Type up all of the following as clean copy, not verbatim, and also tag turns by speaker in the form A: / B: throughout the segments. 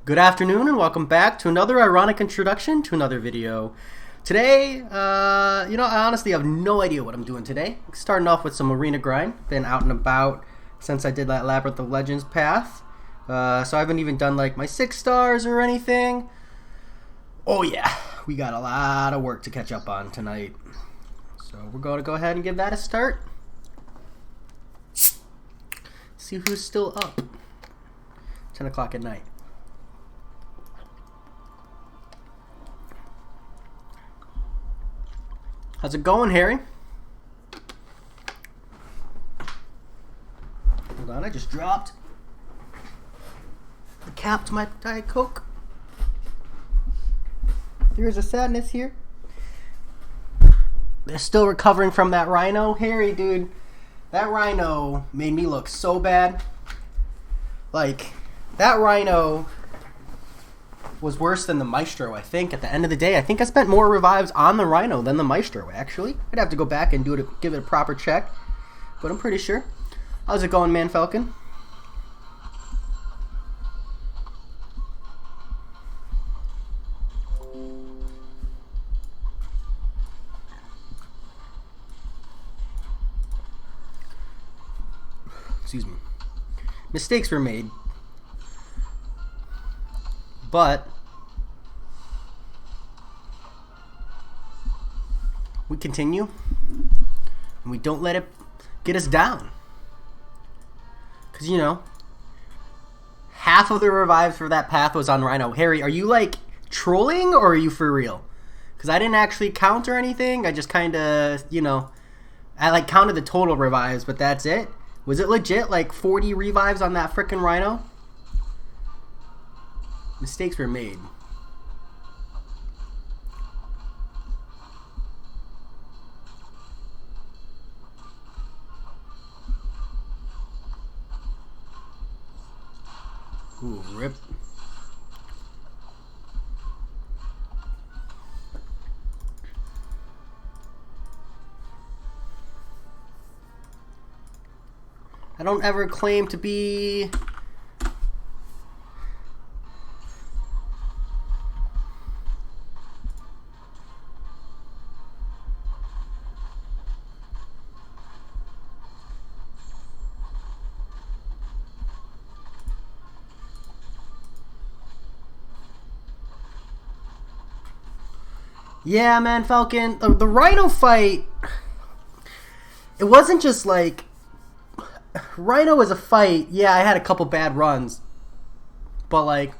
A: Good afternoon and welcome back to another ironic introduction to another video. Today, I honestly have no idea what I'm doing today. Starting off with some arena grind. Been out and about since I did that Labyrinth of Legends path. So I haven't even done like my 6 stars or anything. Oh yeah, we got a lot of work to catch up on tonight. So we're going to go ahead and give that a start. See who's still up. 10 o'clock at night. How's it going, Harry? Hold on, I just dropped the cap to my Diet Coke. There's a sadness here. They're still recovering from that rhino. Harry, dude, that rhino made me look so bad. Like, that rhino was worse than the Maestro, I think. At the end of the day, I think I spent more revives on the Rhino than the Maestro, actually. I'd have to go back and give it a proper check, but I'm pretty sure. How's it going, Man Falcon? Excuse me. Mistakes were made. But we continue, and we don't let it get us down. Because, you know, half of the revives for that path was on Rhino. Harry, are you, like, trolling, or are you for real? Because I didn't actually count or anything. I just kind of, I, like, counted the total revives, but that's it. Was it legit, like, 40 revives on that frickin' Rhino? Mistakes were made. Ooh, rip. I don't ever claim to be Yeah, man, Falcon. The Rhino fight, it wasn't just like Rhino was a fight. Yeah, I had a couple bad runs, but like,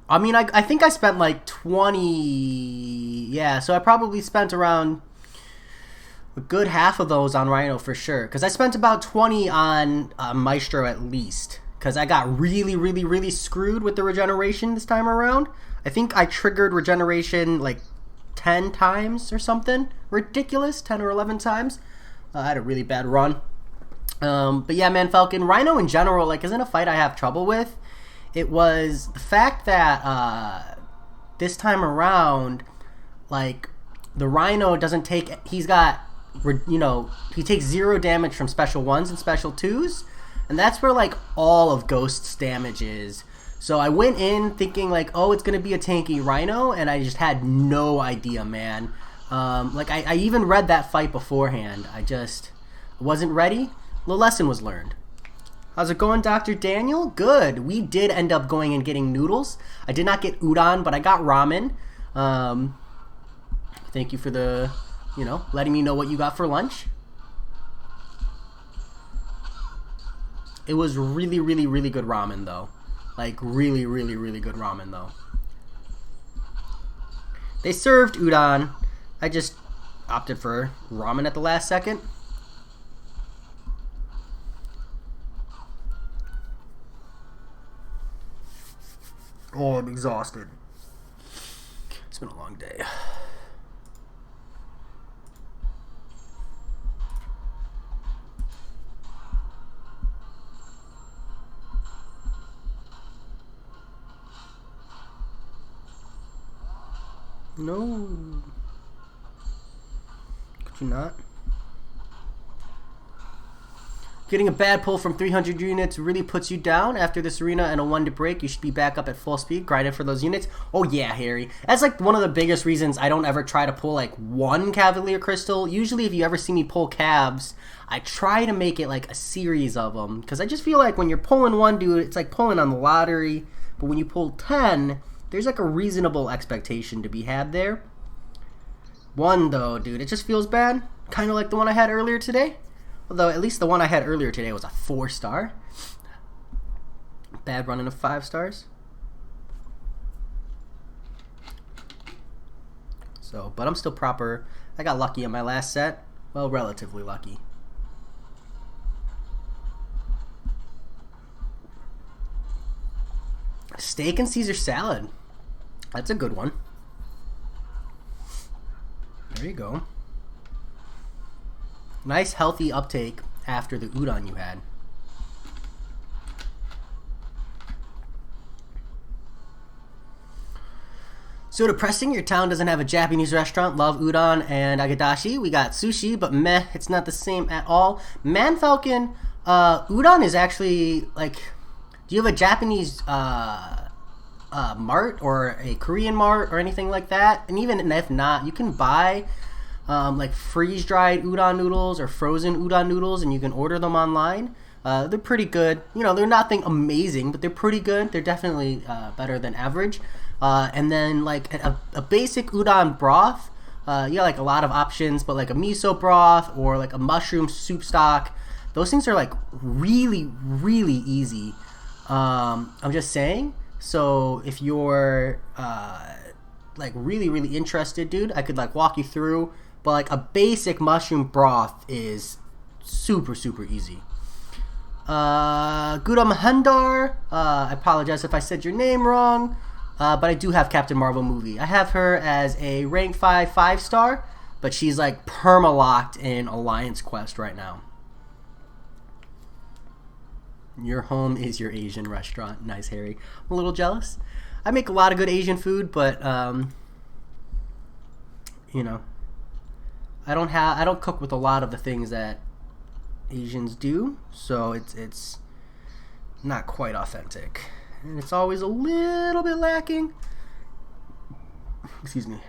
A: I mean, I think I spent like 20. Yeah, so I probably spent around a good half of those on Rhino for sure, because I spent about 20 on Maestro at least. Because I got really, really, really screwed with the regeneration this time around. I think I triggered regeneration like 10 times or something. Ridiculous, 10 or 11 times. I had a really bad run. But yeah, man, Falcon, Rhino in general, like, isn't a fight I have trouble with. It was the fact that this time around, like, the Rhino doesn't take, he takes 0 damage from special 1s and special 2s. And that's where, like, all of Ghost's damage is. So I went in thinking, like, oh, it's going to be a tanky Rhino, and I just had no idea, man. I even read that fight beforehand. I just wasn't ready. The lesson was learned. How's it going, Dr. Daniel? Good. We did end up going and getting noodles. I did not get udon, but I got ramen. Thank you for the, letting me know what you got for lunch. It was really, really, really good ramen, though. Like, really, really, really good ramen, though. They served udon. I just opted for ramen at the last second. Oh, I'm exhausted. It's been a long day. No. Could you not? Getting a bad pull from 300 units really puts you down. After this arena and a 1 to break, you should be back up at full speed, grinding for those units. Oh yeah, Harry. That's like one of the biggest reasons I don't ever try to pull like one Cavalier Crystal. Usually if you ever see me pull calves, I try to make it like a series of them. Because I just feel like when you're pulling one, dude, it's like pulling on the lottery. But when you pull 10, there's like a reasonable expectation to be had there. One though, dude, it just feels bad. Kind of like the one I had earlier today. Although, at least the one I had earlier today was a 4-star. Bad running of 5 stars. So, but I'm still proper. I got lucky in my last set. Well, relatively lucky. Steak and Caesar salad. That's a good one. There you go. Nice healthy uptake after the udon you had. So depressing, your town doesn't have a Japanese restaurant. Love udon and agadashi. We got sushi, but meh, it's not the same at all. Man Falcon, udon is actually like, do you have a Japanese mart or a Korean mart or anything like that? And even if not, you can buy like freeze-dried udon noodles or frozen udon noodles, and you can order them online. They're pretty good. You know, they're nothing amazing, but they're pretty good. They're definitely better than average. And then like a basic udon broth, you got like a lot of options, but like a miso broth or like a mushroom soup stock, those things are like really, really easy. I'm just saying. So if you're like really, really interested, dude, I could like walk you through. But like a basic mushroom broth is super, super easy. Gouda Mahendar, I apologize if I said your name wrong, but I do have Captain Marvel movie. I have her as a rank 5 5-star, but she's like perma-locked in Alliance Quest right now. Your home is your Asian restaurant. Nice, Harry. I'm a little jealous. I make a lot of good Asian food, but you know, I don't cook with a lot of the things that Asians do, so it's not quite authentic, and it's always a little bit lacking. Excuse me.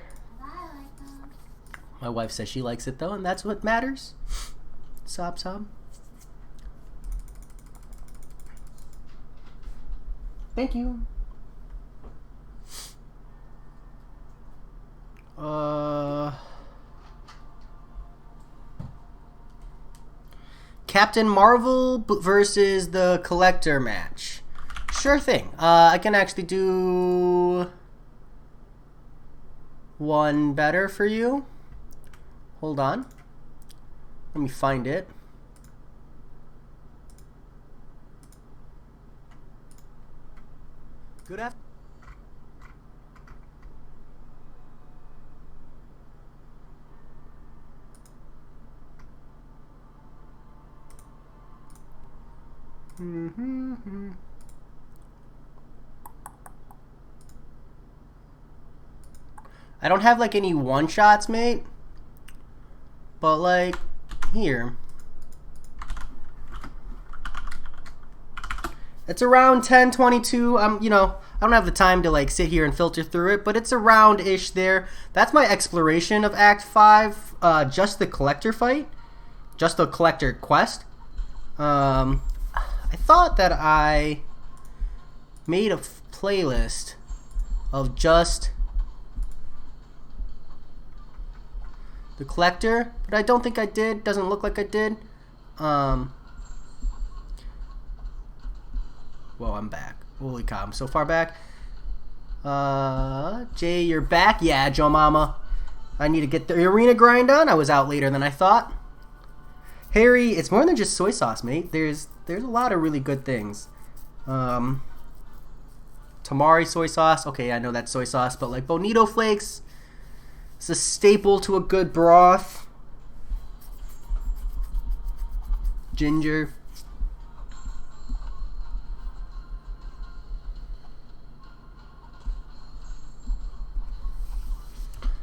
A: My wife says she likes it though, and that's what matters. Sob sob. Thank you. Captain Marvel versus the Collector match. Sure thing. I can actually do one better for you. Hold on. Let me find it. Good afternoon. I don't have like any one-shots, mate. But like here. It's around 10:22. You know, I don't have the time to like sit here and filter through it, but it's around-ish there. That's my exploration of Act 5, just the collector fight. Just the collector quest. I thought that I made a playlist of just the collector, but I don't think I did. Doesn't look like I did. Well, I'm back. Holy cow, I'm so far back. Jay, you're back? Yeah, Joe Mama. I need to get the arena grind on. I was out later than I thought. Harry, it's more than just soy sauce, mate. There's a lot of really good things. Tamari soy sauce. Okay, I know that's soy sauce, but like bonito flakes, it's a staple to a good broth. Ginger.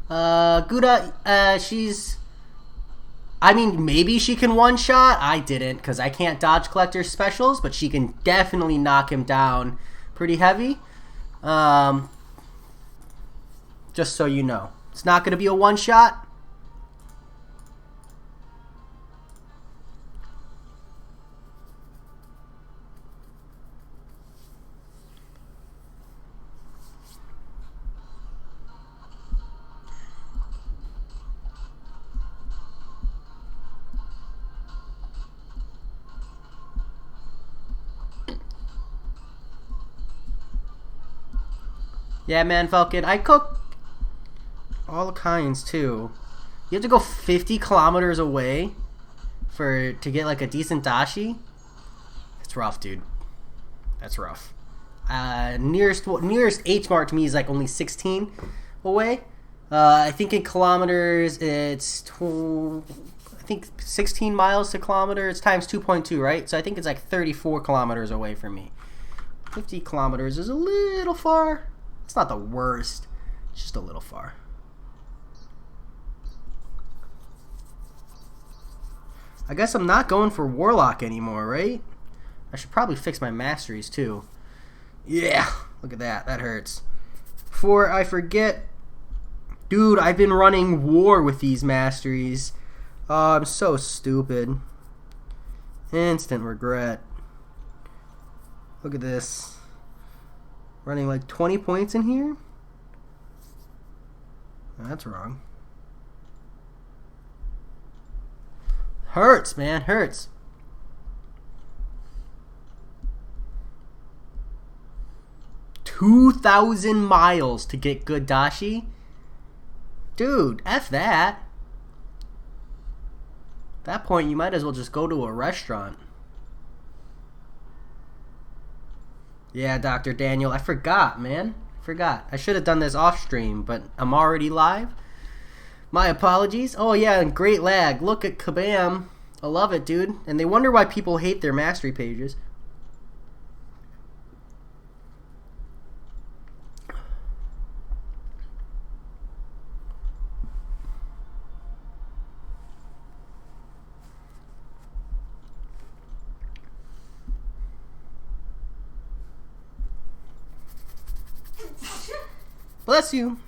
A: Gouda, she's I mean, maybe she can one-shot. I didn't, because I can't dodge collector specials, but she can definitely knock him down pretty heavy. Just so you know. It's not going to be a one-shot. Yeah, man, Falcon. I cook all kinds, too. You have to go 50 kilometers away to get, like, a decent dashi? It's rough, dude. That's rough. Nearest H mark to me is, like, only 16 away. I think in kilometers, it's... I think 16 miles to kilometer. It's times 2.2, right? So I think it's, like, 34 kilometers away from me. 50 kilometers is a little far. It's not the worst. It's just a little far. I guess I'm not going for Warlock anymore, right? I should probably fix my masteries too. Yeah, look at that. That hurts. Before I forget, dude, I've been running war with these masteries. Oh, I'm so stupid. Instant regret. Look at this. Running like 20 points in here? That's wrong. Hurts, man. Hurts. $2,000 miles to get good dashi? Dude, F that. At that point, you might as well just go to a restaurant. Yeah, Dr. Daniel, I forgot, man. I should have done this off stream, but I'm already live. My apologies. Oh, yeah, and great lag. Look at Kabam. I love it, dude. And they wonder why people hate their mastery pages. Bless you.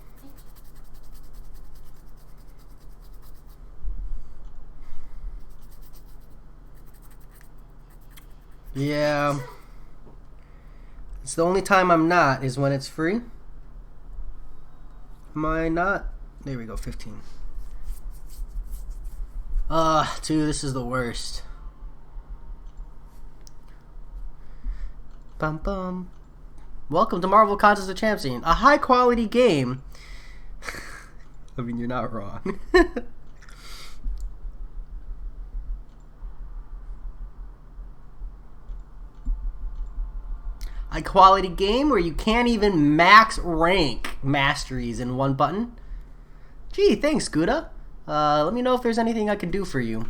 A: Yeah. It's the only time I'm not is when it's free. Am I not? There we go, 15. Dude, this is the worst. Bum bum. Welcome to Marvel Contest of Champions, a high-quality game. I mean, you're not wrong. High-quality game where you can't even max rank masteries in one button. Gee, thanks, Gouda. Let me know if there's anything I can do for you.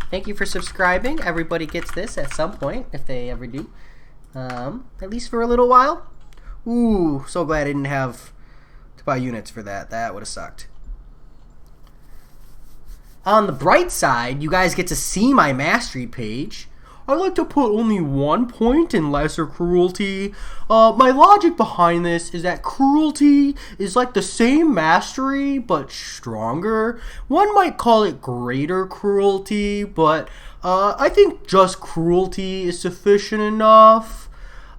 A: Thank you for subscribing. Everybody gets this at some point, if they ever do. At least for a little while. Ooh, so glad I didn't have to buy units for that. That would have sucked. On the bright side, you guys get to see my mastery page. I like to put only 1 point in lesser cruelty. My logic behind this is that cruelty is like the same mastery, but stronger. One might call it greater cruelty, but I think just cruelty is sufficient enough.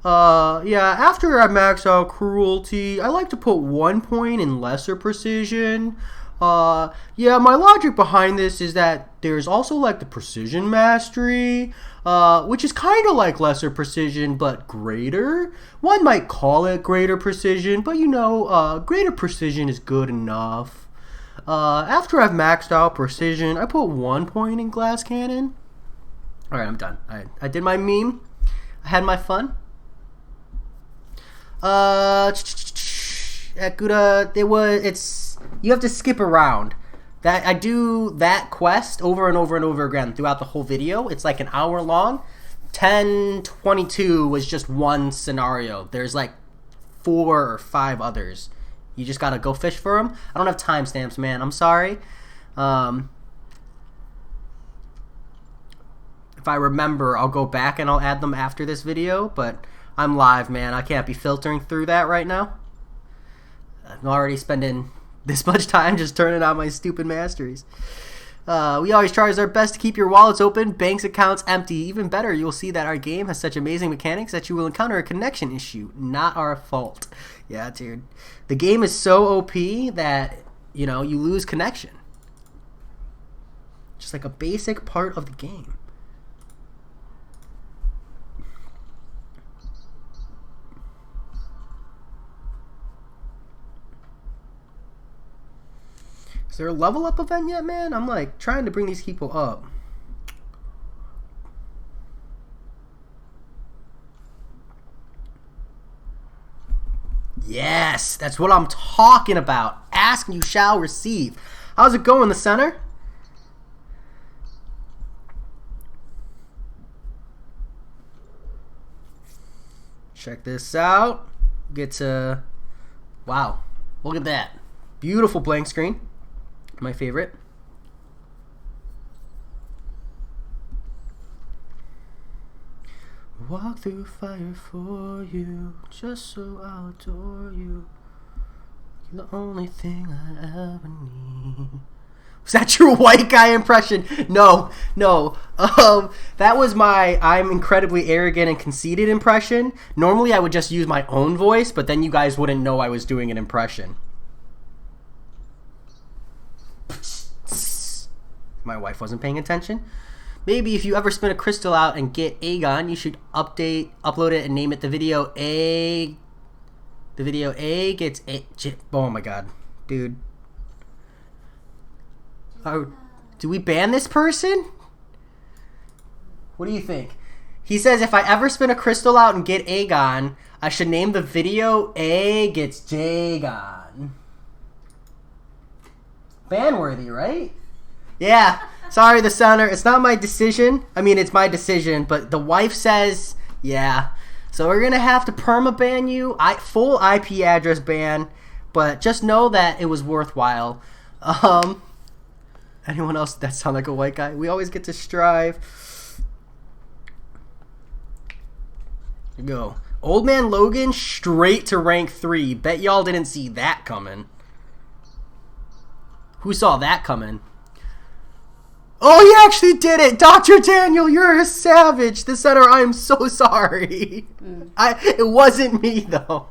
A: Yeah, after I max out cruelty, I like to put 1 point in lesser precision. Yeah, my logic behind this is that there's also like the precision mastery, which is kind of like lesser precision but greater. One might call it greater precision, but you know, greater precision is good enough. After I've maxed out precision, I put 1 point in glass cannon. Alright, I'm done. I did my meme. I had my fun. At Gouda, you have to skip around. That I do that quest over and over and over again throughout the whole video. It's like an hour long. 10:22 was just one scenario. There's like 4 or 5 others You just gotta go fish for them. I don't have timestamps, man. I'm sorry. If I remember, I'll go back and I'll add them after this video, but I'm live, man. I can't be filtering through that right now. I'm already spending this much time just turning on my stupid masteries. We always try our best to keep your wallets open, banks accounts empty. Even better, you'll see that our game has such amazing mechanics that you will encounter a connection issue. Not our fault. Yeah, dude. The game is so OP that, you know, you lose connection. Just like a basic part of the game. Is there a level up event yet, man? I'm like trying to bring these people up. Yes, that's what I'm talking about. Ask and you shall receive. How's it going, the center? Check this out. Get to... Wow. Look at that. Beautiful blank screen. My favorite. Walk through fire for you, just so I'll adore you. You're the only thing I ever need. Was that your white guy impression? No. That was my I'm incredibly arrogant and conceited impression. Normally I would just use my own voice, but then you guys wouldn't know I was doing an impression. My wife wasn't paying attention. Maybe if you ever spin a crystal out and get Aegon, you should upload it and name it the video A. The video A gets A. Oh my god, dude. Oh, do we ban this person? What do you think? He says if I ever spin a crystal out and get Aegon, I should name the video A gets Jaegon. Ban-worthy, right? Yeah, sorry, the center. It's not my decision. I mean, it's my decision, but the wife says, yeah. So we're going to have to perma-ban you, full IP address ban, but just know that it was worthwhile. Anyone else that sound like a white guy? We always get to strive. Here we go. Old Man Logan straight to rank 3. Bet y'all didn't see that coming. Who saw that coming? Oh, he actually did it! Dr. Daniel, you're a savage! The center, I am so sorry. It wasn't me, though.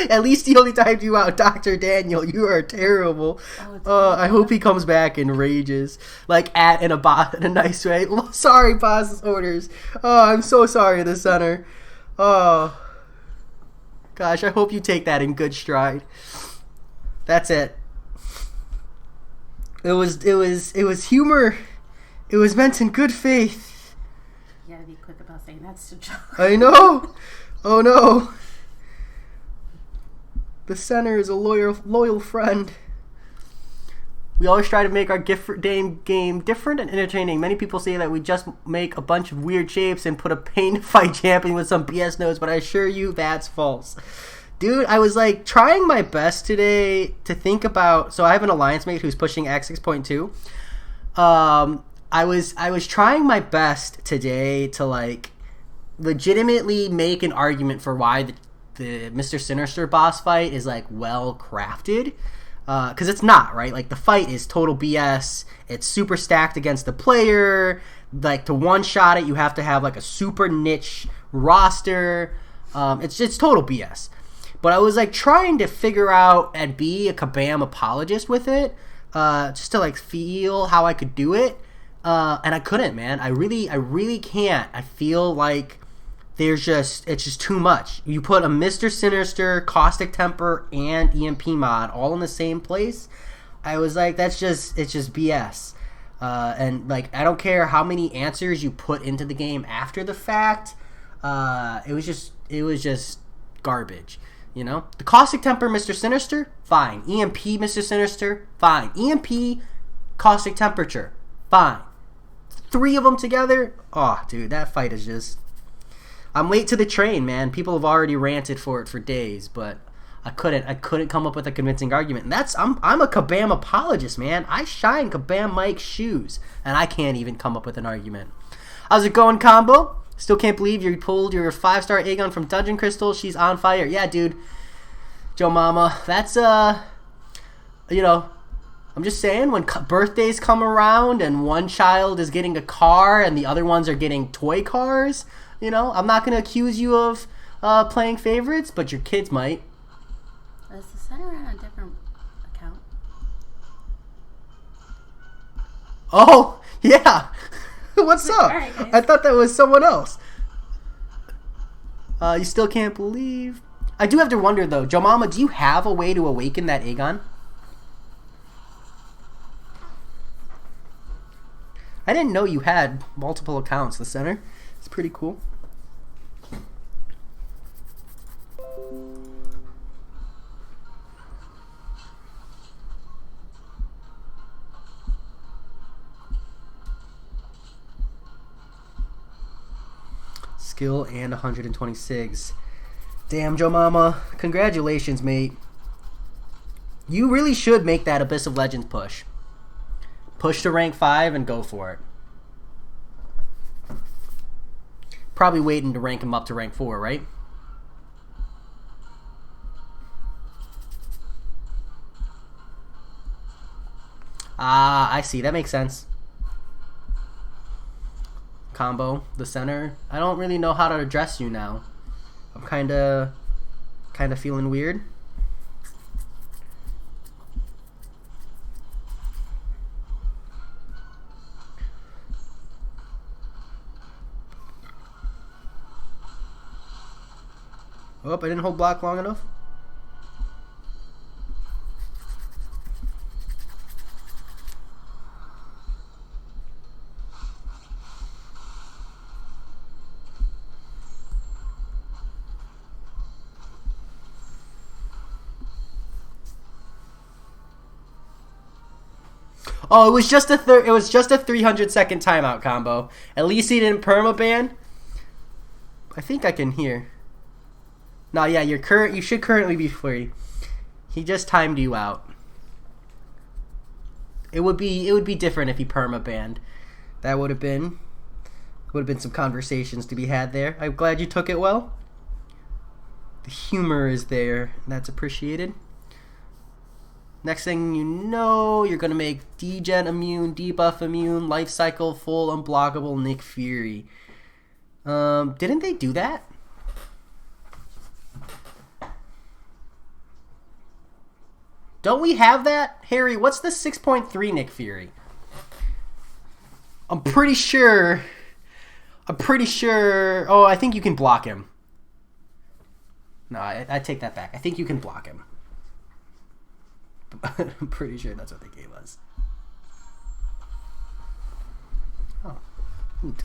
A: At least he only typed you out. Dr. Daniel, you are terrible. I hope he comes back and rages. Like, in a nice way. Sorry, boss's orders. Oh, I'm so sorry, the center. Oh. Gosh, I hope you take that in good stride. That's it. It was humor. It was meant in good faith.
B: You gotta be quick about saying that's a joke.
A: I know. Oh no. The center is a loyal friend. We always try to make our game different and entertaining. Many people say that we just make a bunch of weird shapes and put a pain to fight champion with some BS notes, but I assure you that's false. Dude, I was like trying my best today to think about. So I have an alliance mate who's pushing Act 6.2. I was trying my best today to like legitimately make an argument for why the Mr. Sinister boss fight is like well crafted. Because it's not, right? Like the fight is total BS. It's super stacked against the player. Like to one shot it, you have to have like a super niche roster. It's total BS. But I was like trying to figure out and be a Kabam apologist with it, just to like feel how I could do it, and I couldn't, man. I really can't. I feel like it's just too much. You put a Mr. Sinister, Caustic Temper, and EMP mod all in the same place. I was like, it's just BS. And like I don't care how many answers you put into the game after the fact. It was just garbage. You know, the Caustic Temper, Mr. Sinister, fine. EMP, Mr. Sinister, fine. EMP, Caustic Temperature, fine. 3 of them together, oh, dude, that fight is just... I'm late to the train, man. People have already ranted for it for days, but I couldn't come up with a convincing argument. And I'm a Kabam apologist, man. I shine Kabam Mike's shoes, and I can't even come up with an argument. How's it going, Combo? Still can't believe you pulled your 5-star Aegon from Dungeon Crystal. She's on fire. Yeah, dude. Joe Mama, that's I'm just saying, when birthdays come around and one child is getting a car and the other ones are getting toy cars, I'm not going to accuse you of playing favorites, but your kids might.
B: Is the center on a different account?
A: Oh, yeah. What's up?
B: All right, guys.
A: I thought that was someone else. You still can't believe. I do have to wonder, though. Joe Mama, do you have a way to awaken that Aegon? I didn't know you had multiple accounts, the center. It's pretty cool. Skill and 126. Damn, Joe Mama. Congratulations, mate. You really should make that Abyss of Legends push. Push to rank 5 and go for it. Probably waiting to rank him up to rank 4, right? I see. That makes sense. Combo, the center. I don't really know how to address you now. I'm kind of feeling weird. Oh, I didn't hold block long enough. Oh, it was just a 300-second timeout combo. At least he didn't permaban. I think I can hear. No, yeah, you should currently be free. He just timed you out. It would be different if he permabanned. That would have been some conversations to be had there. I'm glad you took it well. The humor is there. That's appreciated. Next thing you know, you're going to make degen immune, debuff immune, life cycle full, unblockable Nick Fury. Didn't they do that? Don't we have that? Harry, what's the 6.3 Nick Fury? I'm pretty sure. Oh, I think you can block him. No, I take that back. I think you can block him. I'm pretty sure that's what they gave us. Oh, neat.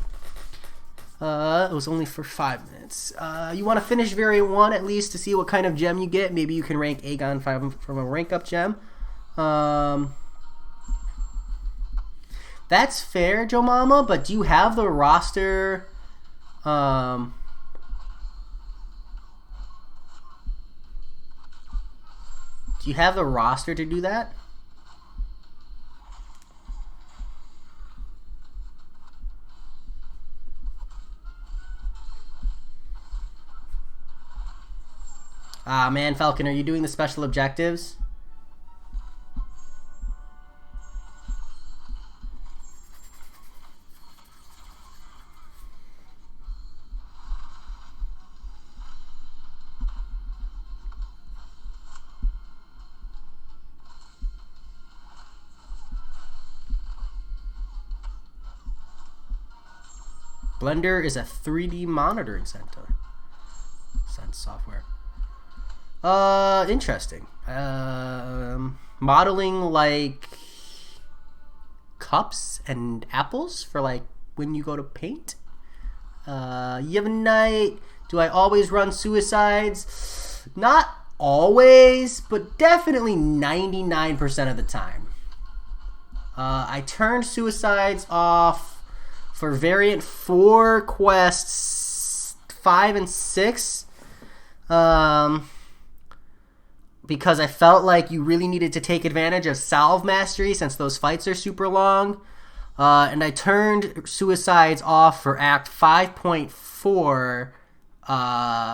A: It was only for 5 minutes. You want to finish variant 1 at least to see what kind of gem you get. Maybe you can rank Aegon 5 from a rank up gem. That's fair, Joe Mama, but do you have the roster? Do you have the roster to do that? Ah, man, Falcon, are you doing the special objectives? Blender is a 3D monitoring center. Sense software. Interesting. Modeling like cups and apples for like when you go to paint. Yevnite. Do I always run suicides? Not always, but definitely 99% of the time. I turned suicides off for variant 4 quests 5 and 6. because I felt like you really needed to take advantage of salve mastery since those fights are super long. And I turned suicides off for Act 5.4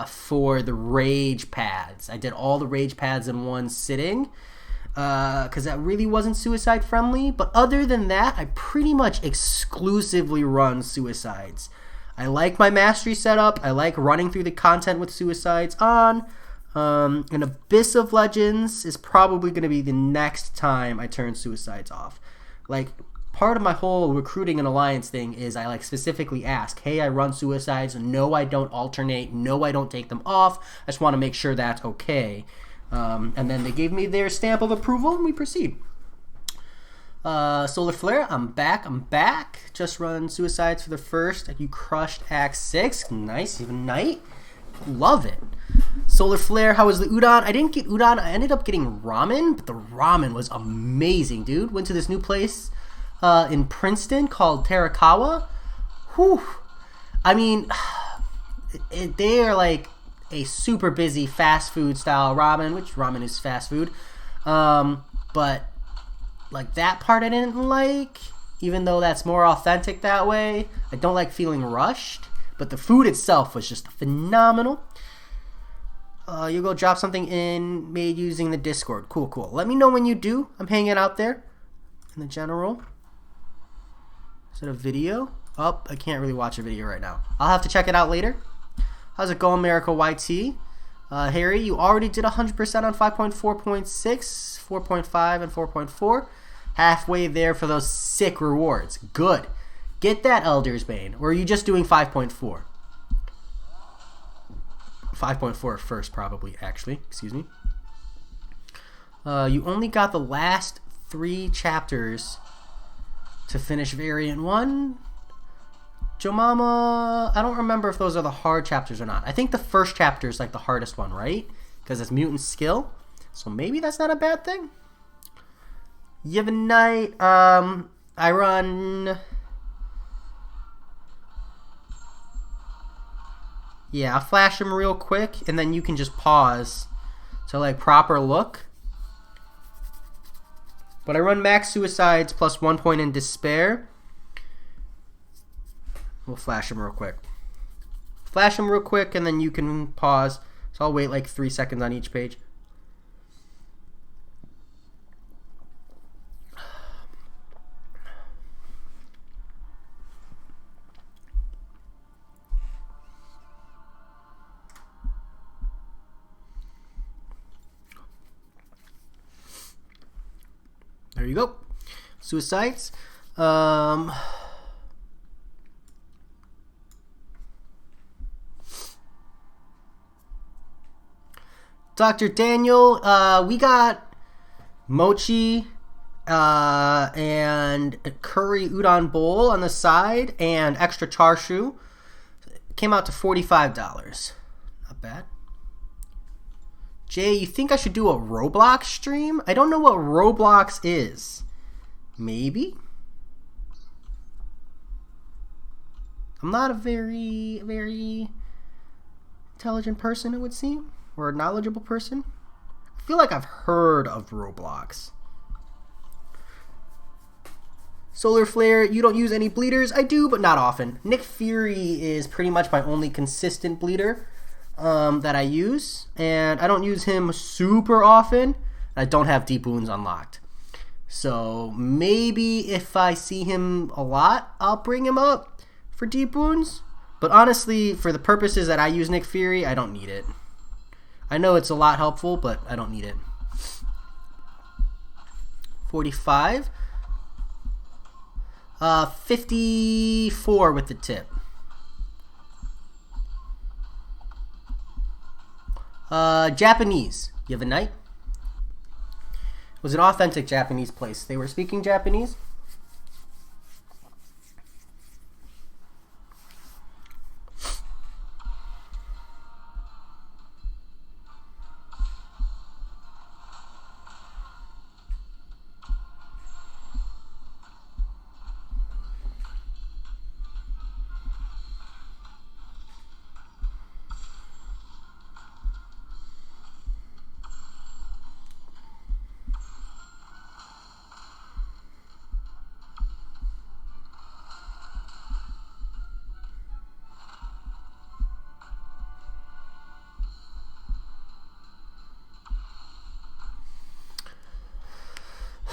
A: for the rage pads. I did all the rage pads in one sitting because that really wasn't suicide friendly. But other than that, I pretty much exclusively run suicides. I like my mastery setup. I like running through the content with suicides on. And Abyss of Legends is probably going to be the next time I turn suicides off. Like, part of my whole recruiting and alliance thing is I like specifically ask, hey, I run suicides. No, I don't alternate. No, I don't take them off. I just want to make sure that's okay. And then they gave me their stamp of approval and we proceed. Solar Flare, I'm back. Just run suicides for the first. You crushed Act 6. Nice, even night. Love it. Solar Flare, how was the udon? I didn't get udon. I ended up getting ramen, but the ramen was amazing, dude. Went to this new place in Princeton called Terakawa. Whew. I mean, they are like a super busy fast food style ramen, which ramen is fast food. But like that part I didn't like, even though that's more authentic that way. I don't like feeling rushed, but the food itself was just phenomenal. You go drop something in made using the Discord. Cool. Let me know when you do. I'm hanging out there in the general. Is it a video? Oh, I can't really watch a video right now. I'll have to check it out later. How's it going, America YT? Harry, you already did 100% on 5.4.6, 4.5, and 4.4. Halfway there for those sick rewards. Good. Get that Elder's Bane. Or are you just doing 5.4? 5.4 first, probably, actually. Excuse me. You only got the last 3 chapters to finish Variant 1. Jomama, I don't remember if those are the hard chapters or not. I think the first chapter is like the hardest one, right? Because it's mutant skill. So maybe that's not a bad thing. Night, I run... Yeah, I'll flash them real quick, and then you can just pause to like proper look. But I run max suicides plus 1 point in despair. We'll flash them real quick. Flash them real quick, and then you can pause. So I'll wait like 3 seconds on each page. There you go. Suicides. Dr. Daniel, we got mochi and a curry udon bowl on the side and extra char siu. Came out to $45. Not bad. Jay, you think I should do a Roblox stream? I don't know what Roblox is. Maybe? I'm not a very intelligent person, it would seem. Or a knowledgeable person. I feel like I've heard of Roblox. Solar Flare, you don't use any bleeders? I do, but not often. Nick Fury is pretty much my only consistent bleeder that I use. And I don't use him super often. I don't have deep wounds unlocked. So maybe if I see him a lot, I'll bring him up for deep wounds. But honestly, for the purposes that I use Nick Fury, I don't need it. I know it's a lot helpful, but I don't need it. 45. 54 with the tip. Japanese. You have a night? It was an authentic Japanese place. They were speaking Japanese.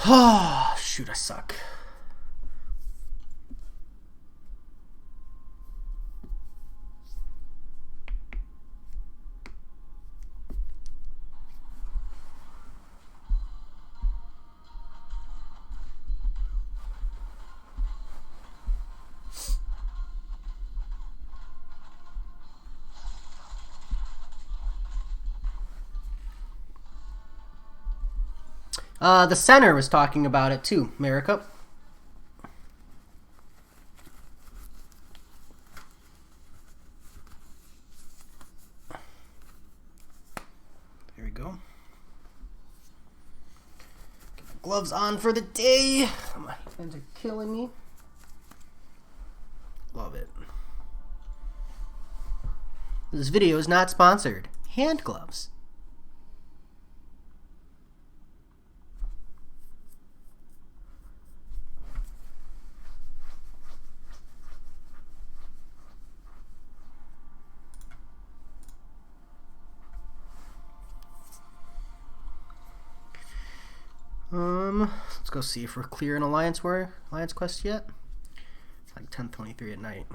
A: Oh, shoot, I suck. The center was talking about it too, America. There we go. Get my gloves on for the day. My hands are killing me. Love it. This video is not sponsored. Hand gloves. Let's go see if we're clear in Alliance Quest yet. It's like 10:23 at night.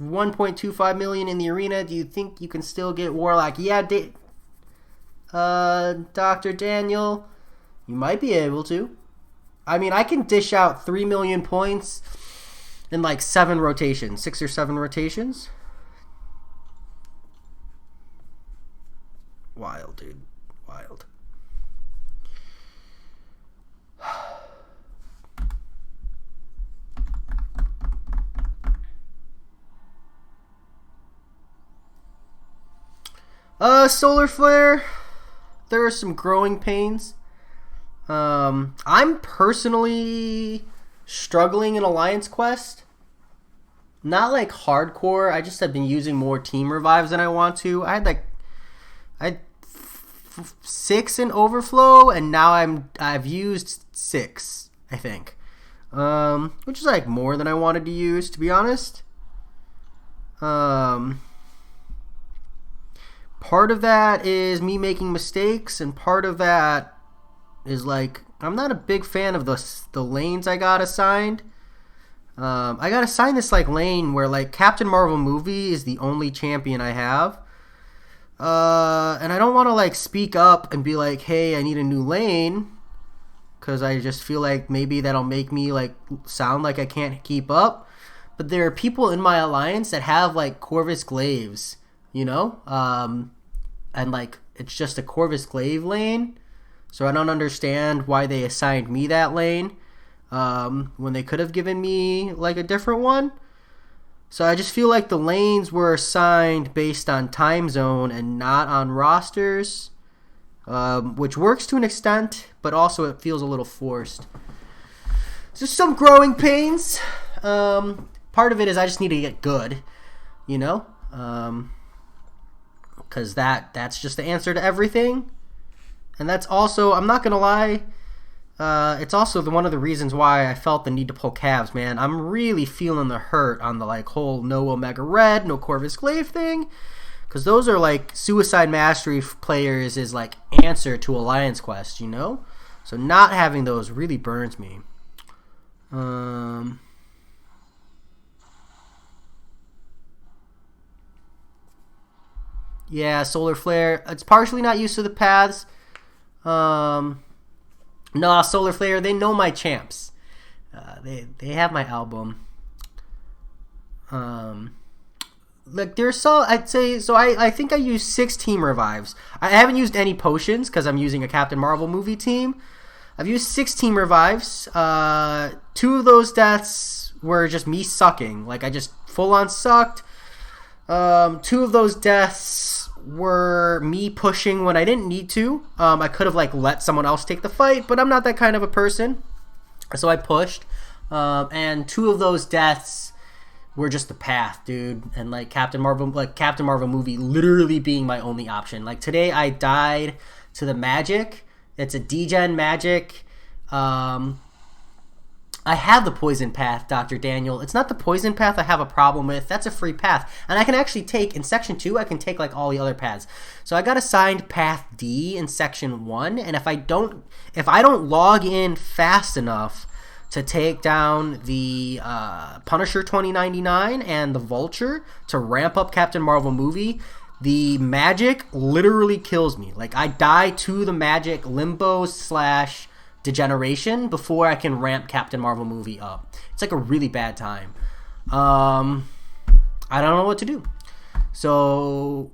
A: $1.25 million in the arena. Do you think you can still get Warlock? Yeah, Dr. Daniel, you might be able to. I mean, I can dish out 3 million points in like 7 rotations, 6 or 7 rotations. Wild, dude. Wild. Solar Flare. There are some growing pains. I'm personally struggling in Alliance Quest. Not like hardcore. I just have been using more team revives than I want to. I had 6 in overflow, and now I've used 6, I think, which is like more than I wanted to use, to be honest. Part of that is me making mistakes, and part of that is like I'm not a big fan of the lanes I got assigned. I got assigned this like lane where like Captain Marvel movie is the only champion I have. And I don't want to like speak up and be like, hey, I need a new lane, because I just feel like maybe that'll make me like sound like I can't keep up. But there are people in my alliance that have like Corvus Glaives, you know? And like it's just a Corvus Glaive lane. So I don't understand why they assigned me that lane when they could have given me like a different one. So I just feel like the lanes were assigned based on time zone and not on rosters, which works to an extent, but also it feels a little forced. So some growing pains. Part of it is I just need to get good, you know, because that's just the answer to everything. And that's also, I'm not going to lie, it's also one of the reasons why I felt the need to pull calves, man. I'm really feeling the hurt on the like whole no Omega Red, no Corvus Glaive thing, because those are like Suicide Mastery players is like answer to Alliance Quest, you know? So not having those really burns me. Yeah, Solar Flare. It's partially not used to the paths. No, Solar Flare, they know my champs. They have my album. Like there's some, I'd say, so I think I used 6 team revives. I haven't used any potions because I'm using a Captain Marvel movie team. I've used 6 team revives. 2 of those deaths were just me sucking. Like I just full on sucked. 2 of those deaths were me pushing when I didn't need to. I could have like let someone else take the fight, but I'm not that kind of a person, so I pushed. And 2 of those deaths were just the path, dude. And like Captain Marvel movie literally being my only option. Like today I died to the magic. It's a degen magic. I have the poison path, Dr. Daniel. It's not the poison path I have a problem with. That's a free path. And I can actually take, in Section 2, I can take like all the other paths. So I got assigned Path D in Section 1, and if I don't log in fast enough to take down the Punisher 2099 and the Vulture to ramp up Captain Marvel movie, the magic literally kills me. Like, I die to the magic limbo / degeneration before I can ramp Captain Marvel movie up. It's like a really bad time. I don't know what to do. So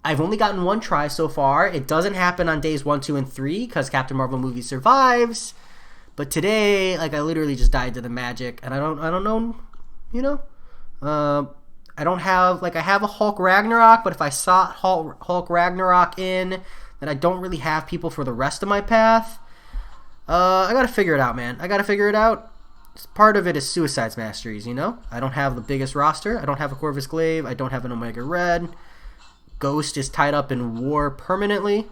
A: I've only gotten one try so far. It doesn't happen on days 1, 2, and 3 because Captain Marvel movie survives. But today, like, I literally just died to the magic, and I don't know, you know. I don't have, like, I have a Hulk Ragnarok, but if I sought Hulk Ragnarok in, then I don't really have people for the rest of my path. I gotta figure it out, man. I gotta figure it out. Part of it is Suicide's Masteries, you know? I don't have the biggest roster. I don't have a Corvus Glaive. I don't have an Omega Red. Ghost is tied up in war permanently.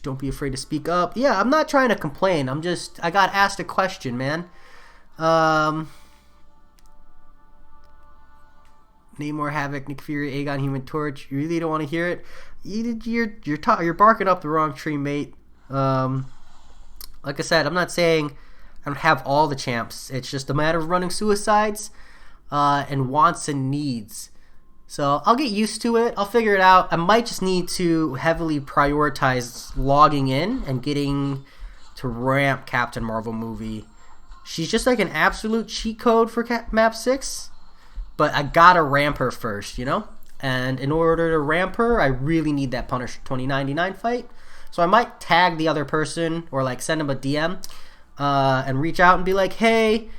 A: Don't be afraid to speak up. Yeah, I'm not trying to complain. I got asked a question, man. Namor, Havoc, Nick Fury, Aegon, Human Torch. You really don't want to hear it? You're barking up the wrong tree, mate. Like I said, I'm not saying I don't have all the champs. It's just a matter of running suicides and wants and needs. So I'll get used to it. I'll figure it out. I might just need to heavily prioritize logging in and getting to ramp Captain Marvel movie. She's just like an absolute cheat code for map 6, but I gotta ramp her first, you know? And in order to ramp her, I really need that Punisher 2099 fight. So I might tag the other person or like send him a DM and reach out and be like, hey,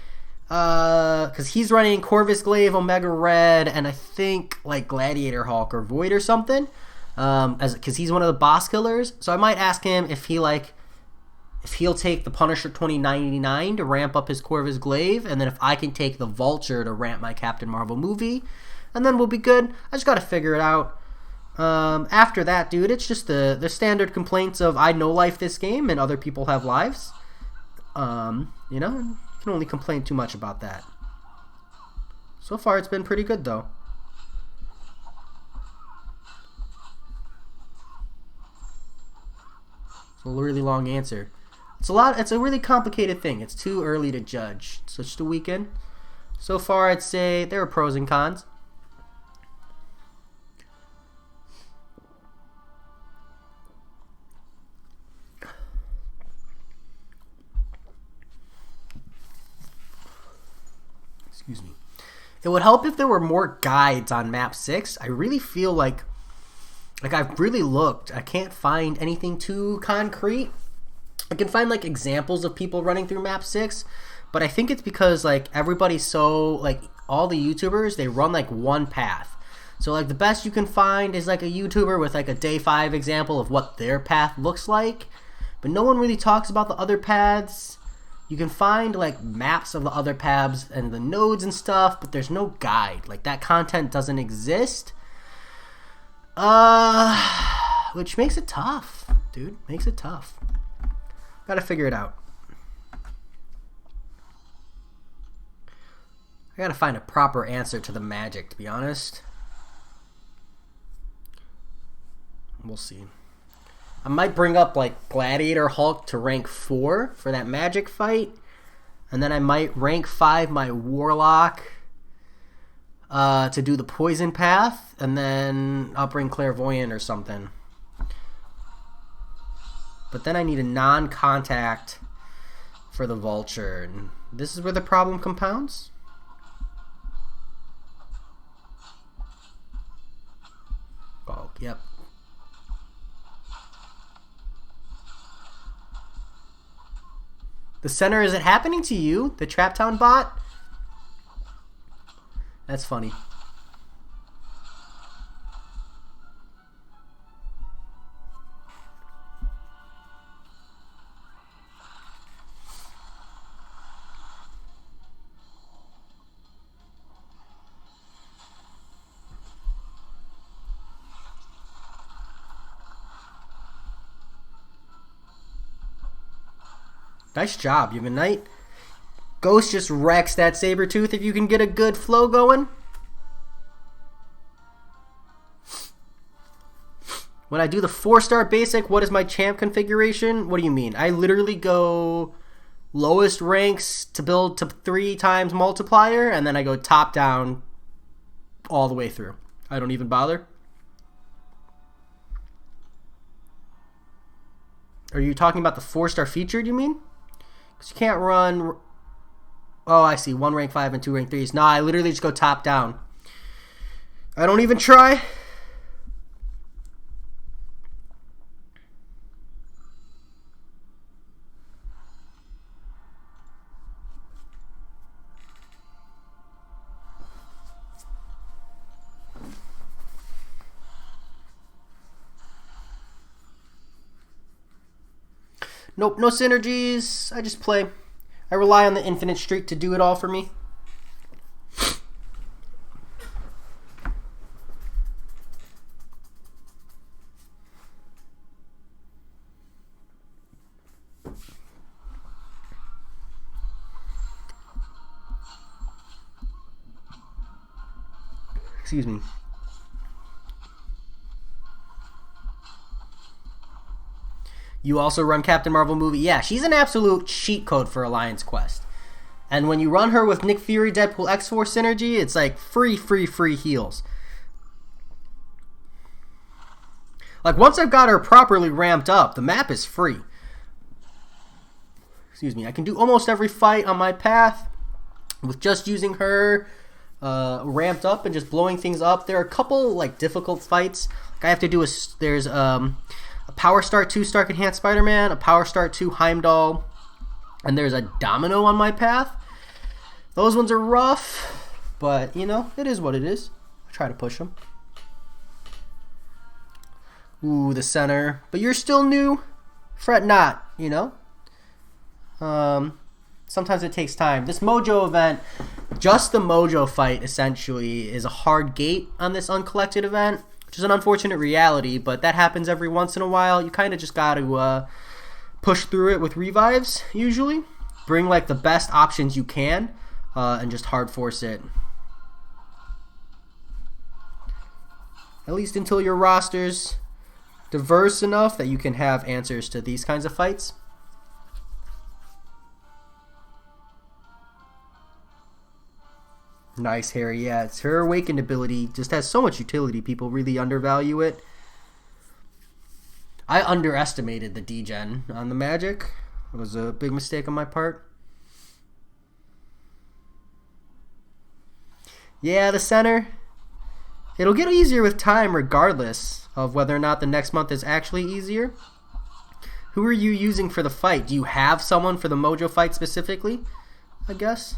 A: because he's running Corvus Glaive, Omega Red, and I think like Gladiator Hulk or Void or something, because he's one of the boss killers. So I might ask him if he'll take the Punisher 2099 to ramp up his Corvus Glaive, and then if I can take the Vulture to ramp my Captain Marvel movie, and then we'll be good. I just gotta figure it out. After that, dude, it's just the standard complaints of I no life this game and other people have lives. You know, you can only complain too much about that. So far, it's been pretty good, though. It's a really long answer. It's a really complicated thing. It's too early to judge. So just a weekend. So far, I'd say there are pros and cons. Excuse me. It would help if there were more guides on map 6. I really feel like I've really looked. I can't find anything too concrete. I can find like examples of people running through map 6, but I think it's because like everybody's so like all the YouTubers, they run like one path. So like the best you can find is like a YouTuber with like a day 5 example of what their path looks like, but no one really talks about the other paths. You can find like maps of the other paths and the nodes and stuff, but there's no guide. Like that content doesn't exist. Which makes it tough, dude. Makes it tough. Gotta figure it out. I gotta find a proper answer to the magic, to be honest. We'll see. I might bring up like Gladiator Hulk to rank 4 for that magic fight. And then I might rank 5 my Warlock to do the poison path. And then I'll bring Clairvoyant or something. But then I need a non-contact for the Vulture. And this is where the problem compounds. Oh, yep. The center, is it happening to you? The Trap Town bot? That's funny. Nice job, Human Knight. Ghost just wrecks that Sabretooth if you can get a good flow going. When I do the 4-star basic, what is my champ configuration? What do you mean? I literally go lowest ranks to build to 3 times multiplier, and then I go top down all the way through. I don't even bother. Are you talking about the 4-star featured, you mean? Because you can't run... Oh, I see. 1 rank 5 and 2 rank 3s. Nah, I literally just go top down. I don't even try. Nope, no synergies. I just play. I rely on the infinite streak to do it all for me. Excuse me. You also run Captain Marvel movie. Yeah, she's an absolute cheat code for Alliance Quest. And when you run her with Nick Fury, Deadpool, X-Force synergy, it's like free heals. Like, once I've got her properly ramped up, the map is free. Excuse me. I can do almost every fight on my path with just using her ramped up and just blowing things up. There are a couple, like, difficult fights. Like, I have to do there's a Power Star 2 Stark Enhanced Spider-Man, a Power Star 2 Heimdall, and there's a Domino on my path. Those ones are rough, but, you know, it is what it is. I try to push them. Ooh, the center. But you're still new. Fret not, you know. Sometimes it takes time. This Mojo event, just the Mojo fight, essentially, is a hard gate on this uncollected event. Which is an unfortunate reality, but that happens every once in a while. You kind of just got to push through it with revives, usually. Bring, like, the best options you can, and just hard force it. At least until your roster's diverse enough that you can have answers to these kinds of fights. Nice, Harry. Yeah, it's her awakened ability just has so much utility. People really undervalue it. I underestimated the degen on the magic. It was a big mistake on my part. Yeah, the center. It'll get easier with time regardless of whether or not the next month is actually easier. Who are you using for the fight? Do you have someone for the Mojo fight specifically? I guess.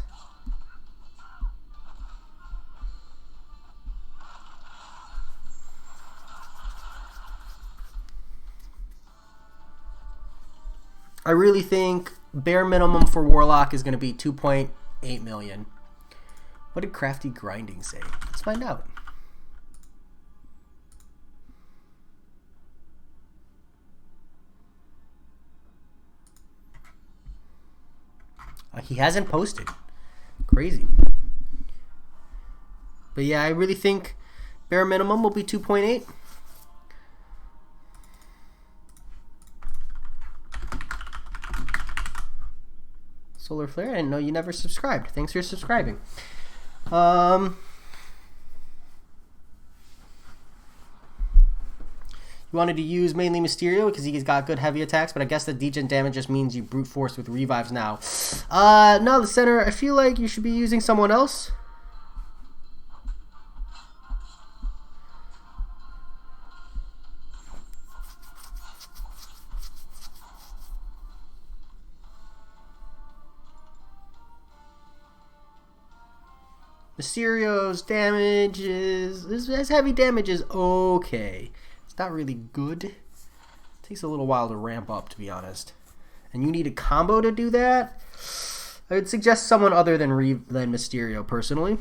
A: I really think bare minimum for Warlock is going to be 2.8 million. What did Crafty Grinding say? Let's find out. He hasn't posted. Crazy. But yeah, I really think bare minimum will be 2.8. Solar Flare, I didn't know you never subscribed. Thanks for subscribing. You wanted to use mainly Mysterio because he's got good heavy attacks, but I guess the degen damage just means you brute force with revives now. No, the center, I feel like you should be using someone else. Mysterio's damage his heavy damage is okay. It's not really good. It takes a little while to ramp up, to be honest. And you need a combo to do that? I would suggest someone other than Mysterio, personally.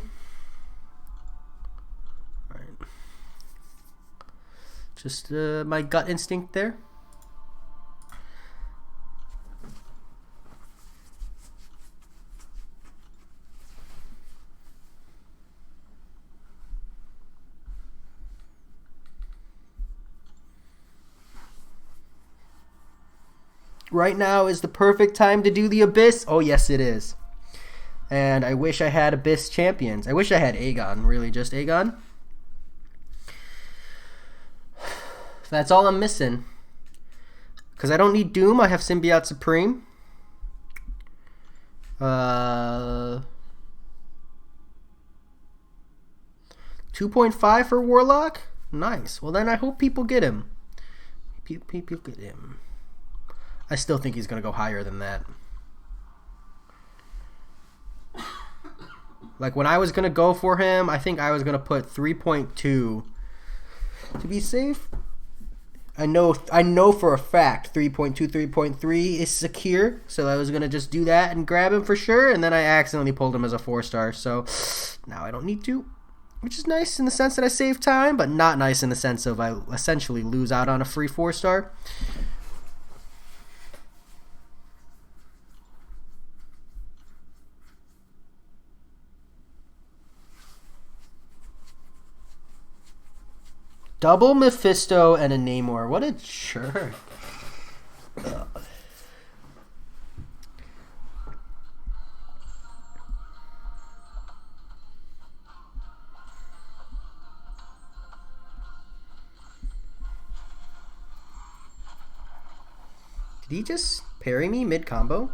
A: Alright. Just my gut instinct there. Right now is the perfect time to do the Abyss. Oh, yes, it is. And I wish I had Abyss champions. I wish I had Aegon, really, just Aegon. That's all I'm missing. Because I don't need Doom, I have Symbiote Supreme. 2.5 for Warlock? Nice. Well, then I hope people get him. People get him. I still think he's going to go higher than that. Like, when I was going to go for him, I think I was going to put 3.2 to be safe. I know for a fact 3.2, 3.3 is secure, so I was going to just do that and grab him for sure, and then I accidentally pulled him as a 4-star, so now I don't need to, which is nice in the sense that I save time, but not nice in the sense of I essentially lose out on a free 4-star. Double Mephisto and a Namor. What a jerk. Did he just parry me mid-combo?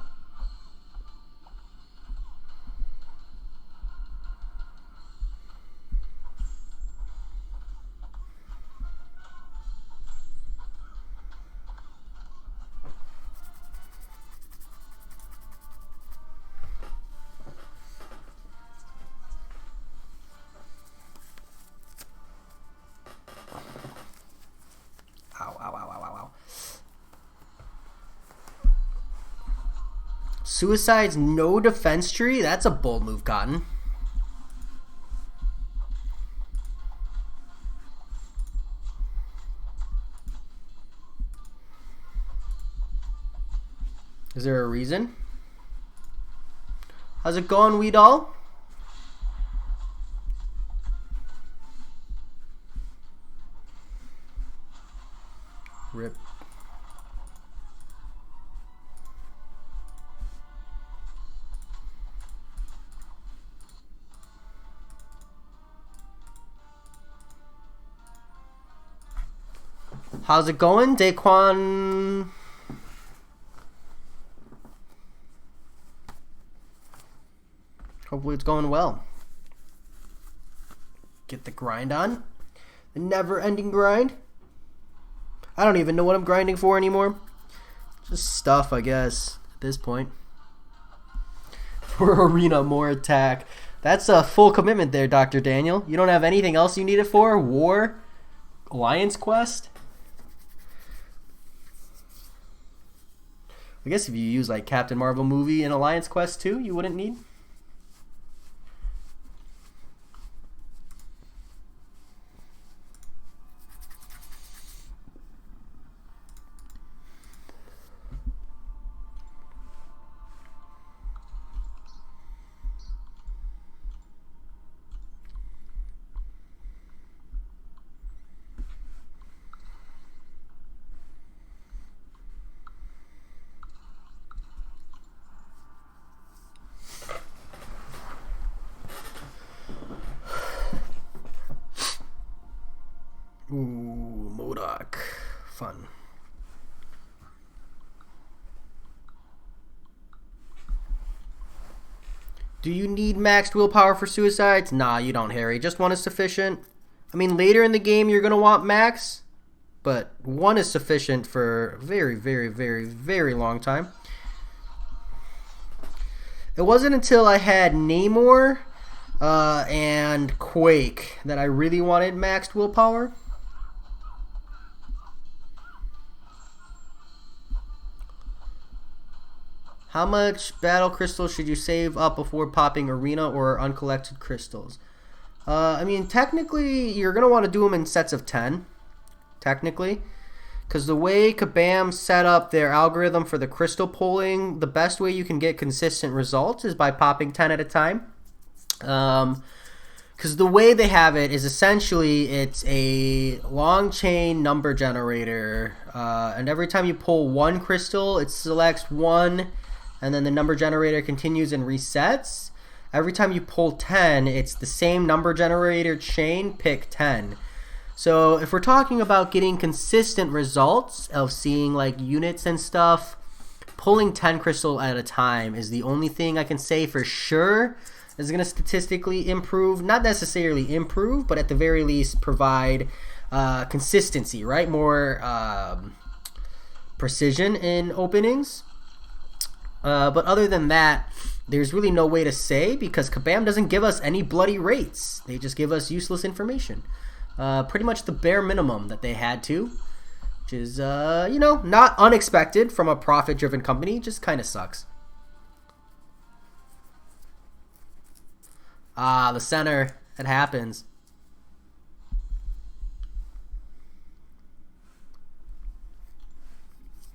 A: Suicide's no defense tree? That's a bold move, Cotton. Is there a reason? How's it going, Weedall? Rip. How's it going, Daquan? Hopefully it's going well. Get the grind on. The never-ending grind. I don't even know what I'm grinding for anymore. Just stuff, I guess, at this point. For arena, more attack. That's a full commitment there, Dr. Daniel. You don't have anything else you need it for? War? Alliance Quest? I guess if you use like Captain Marvel movie and Alliance Quest 2, you wouldn't need. Ooh, MODOK. Fun. Do you need maxed willpower for suicides? Nah, you don't, Harry. Just 1 is sufficient. I mean, later in the game you're going to want max, but 1 is sufficient for a very, very, very, very long time. It wasn't until I had Namor and Quake that I really wanted maxed willpower. How much battle crystals should you save up before popping arena or uncollected crystals? I mean, technically, you're going to want to do them in sets of 10. Technically. Because the way Kabam set up their algorithm for the crystal pulling, the best way you can get consistent results is by popping 10 at a time. Because Because the way they have it is essentially it's a long chain number generator, and every time you pull one crystal, it selects one, and then the number generator continues and resets. Every time you pull 10, it's the same number generator chain, pick 10. So if we're talking about getting consistent results of seeing like units and stuff, pulling 10 crystal at a time is the only thing I can say for sure is going to statistically improve, not necessarily improve, but at the very least provide consistency, right? More precision in openings. But other than that, there's really no way to say because Kabam doesn't give us any bloody rates. They just give us useless information. Pretty much the bare minimum that they had to, which is, not unexpected from a profit-driven company, just kind of sucks. The center. It happens.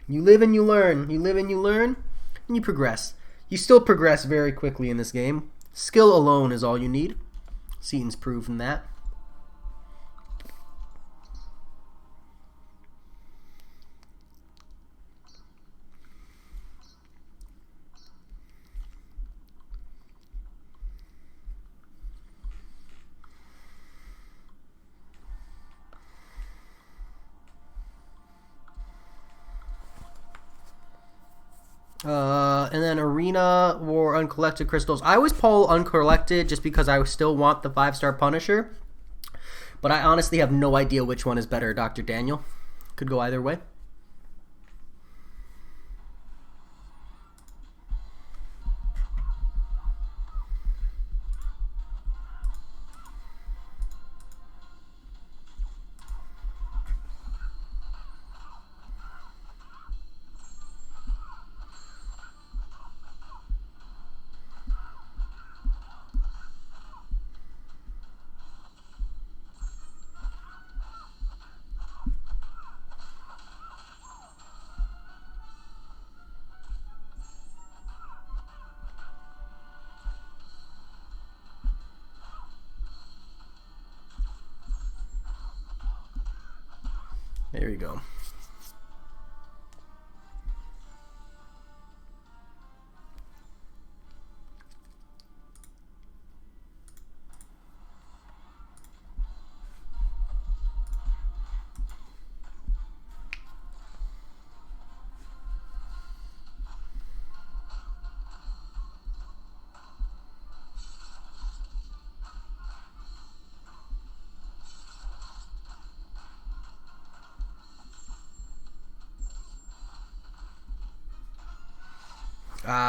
A: You live and you learn. You live and you learn, and you progress. You still progress very quickly in this game. Skill alone is all you need. Seaton's proven that. And then Arena or Uncollected Crystals. I always pull Uncollected just because I still want the 5-star Punisher. But I honestly have no idea which one is better, Dr. Daniel. Could go either way. There you go.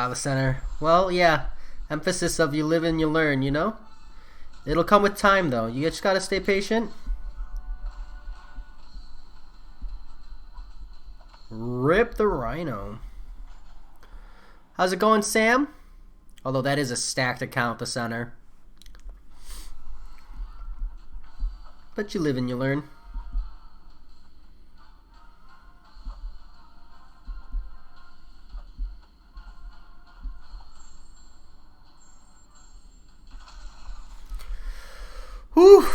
A: The center. Well, yeah. Emphasis of you live and you learn, you know? It'll come with time, though. You just gotta stay patient. Rip the Rhino. How's it going, Sam? Although that is a stacked account, the center. But you live and you learn. Whew.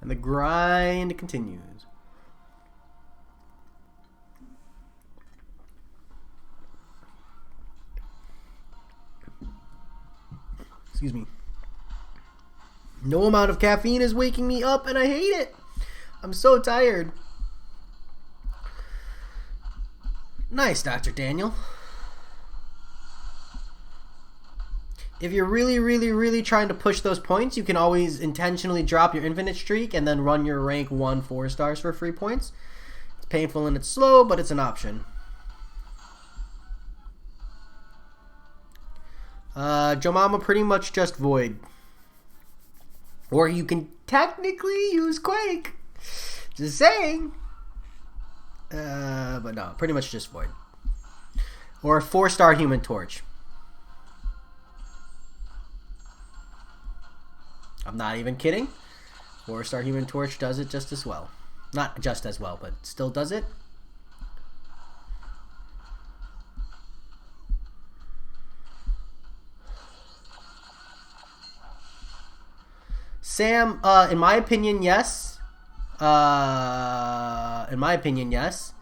A: And the grind continues. Excuse me. No amount of caffeine is waking me up, and I hate it. I'm so tired. Nice, Dr. Daniel. If you're really, really, really trying to push those points, you can always intentionally drop your infinite streak and then run your rank 1 4 stars for free points. It's painful and it's slow, but it's an option. Jomama pretty much just Void. Or you can technically use Quake. Just saying. But no, pretty much just Void. Or a 4-star Human Torch. I'm not even kidding. 4-star Human Torch does it just as well. Not just as well, but still does it. Sam, in my opinion, yes. In my opinion, yes.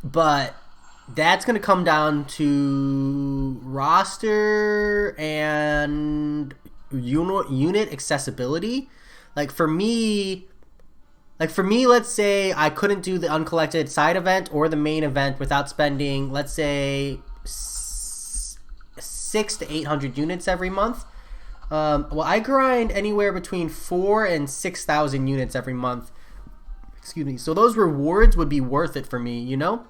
A: But that's going to come down to roster and unit accessibility. Like for me, let's say I couldn't do the uncollected side event or the main event without spending, let's say, 600 to 800 units every month. Well, I grind anywhere between 4,000 and 6,000 units every month. Excuse me. So those rewards would be worth it for me, you know?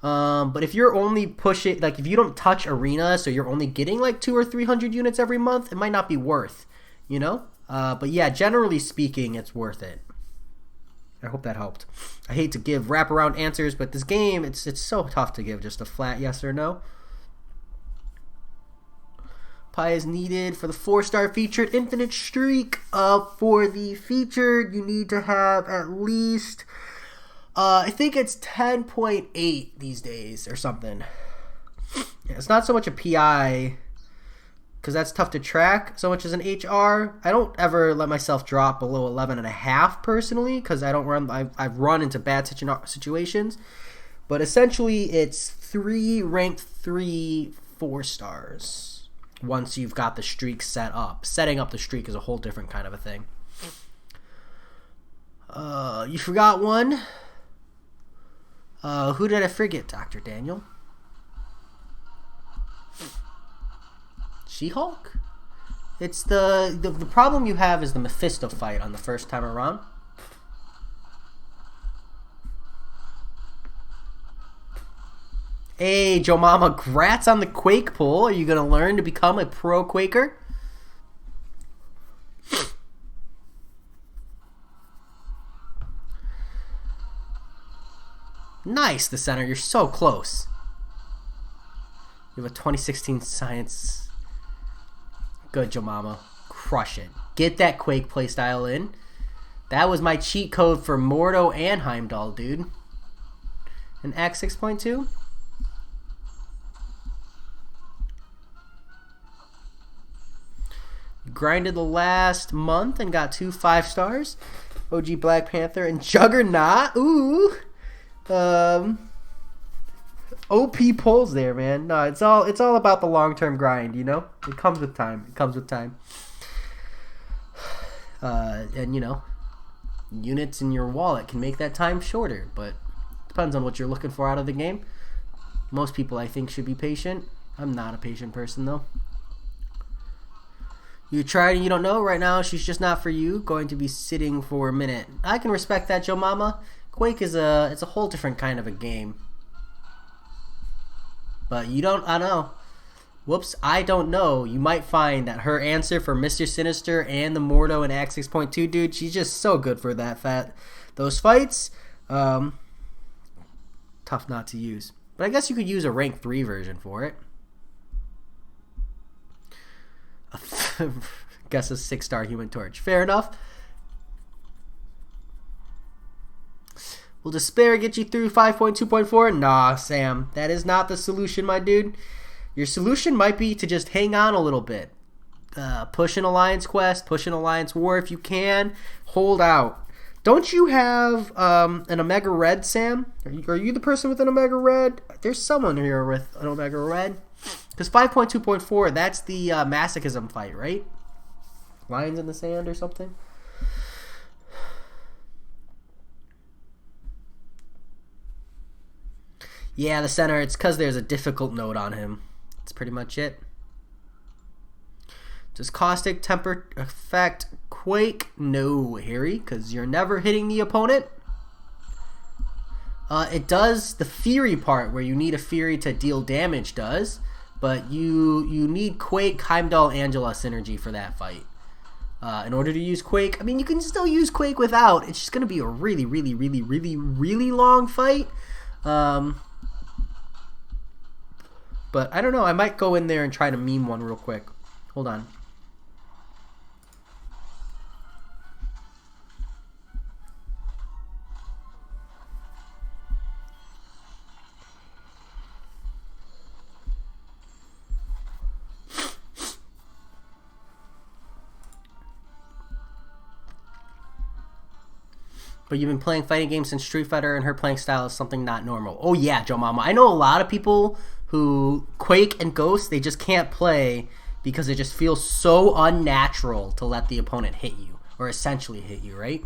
A: But if you're only pushing, like if you don't touch arena, so you're only getting like 200 or 300 units every month, it might not be worth, you know? But yeah, generally speaking, it's worth it. I hope that helped. I hate to give wraparound answers, but this game, it's so tough to give just a flat yes or no. Pi is needed for the 4-star featured infinite streak. For the featured, you need to have at least, I think it's 10.8 these days or something. Yeah, it's not so much a PI because that's tough to track so much as an HR. I don't ever let myself drop below 11.5 personally because I don't run. I've run into bad situations, but essentially it's ranked 3 4-stars. Once you've got the streak set up. Setting up the streak is a whole different kind of a thing. You forgot one. Who did I forget, Dr. Daniel? She-Hulk? It's the problem you have is the Mephisto fight on the first time around. Hey, Joe Mama, grats on the Quake pull. Are you going to learn to become a pro Quaker? Nice, the center. You're so close. You have a 2016 science. Good, Joe Mama. Crush it. Get that Quake playstyle in. That was my cheat code for Mordo and Heimdall, dude. An Act 6.2? Grinded the last month and got 2 5-stars. OG Black Panther and Juggernaut. Ooh. OP pulls there, man. No, it's all about the long-term grind, you know? It comes with time. It comes with time. And, you know, units in your wallet can make that time shorter, but depends on what you're looking for out of the game. Most people, I think, should be patient. I'm not a patient person, though. You tried and you don't know right now. She's just not for you. Going to be sitting for a minute. I can respect that, Joe Mama. Quake is it's a whole different kind of a game. But you don't. I know. Whoops. I don't know. You might find that her answer for Mr. Sinister and the Mordo and Act 6.2, dude. She's just so good for those fights. Tough not to use. But I guess you could use a rank 3 version for it. Guess a 6-star Human Torch. Fair enough. Will despair get you through 5.2.4? Nah, Sam. That is not the solution, my dude. Your solution might be to just hang on a little bit. Push an Alliance quest. Push an Alliance war if you can. Hold out. Don't you have an Omega Red, Sam? Are you the person with an Omega Red? There's someone here with an Omega Red. Because 5.2.4, that's the masochism fight, right? Lions in the sand or something? Yeah, the center, it's because there's a difficult note on him. That's pretty much it. Does caustic temper affect quake? No, Harry, because you're never hitting the opponent. It does. The Fury part, where you need a Fury to deal damage, does. But you need Quake, Heimdall, Angela synergy for that fight. In order to use Quake, I mean, you can still use Quake without. It's just going to be a really, really, really, really, really long fight. But I don't know. I might go in there and try to meme one real quick. Hold on. But you've been playing fighting games since Street Fighter, and her playing style is something not normal. Oh yeah, Joe Mama. I know a lot of people who Quake and Ghost, they just can't play because it just feels so unnatural to let the opponent hit you, or essentially hit you, right?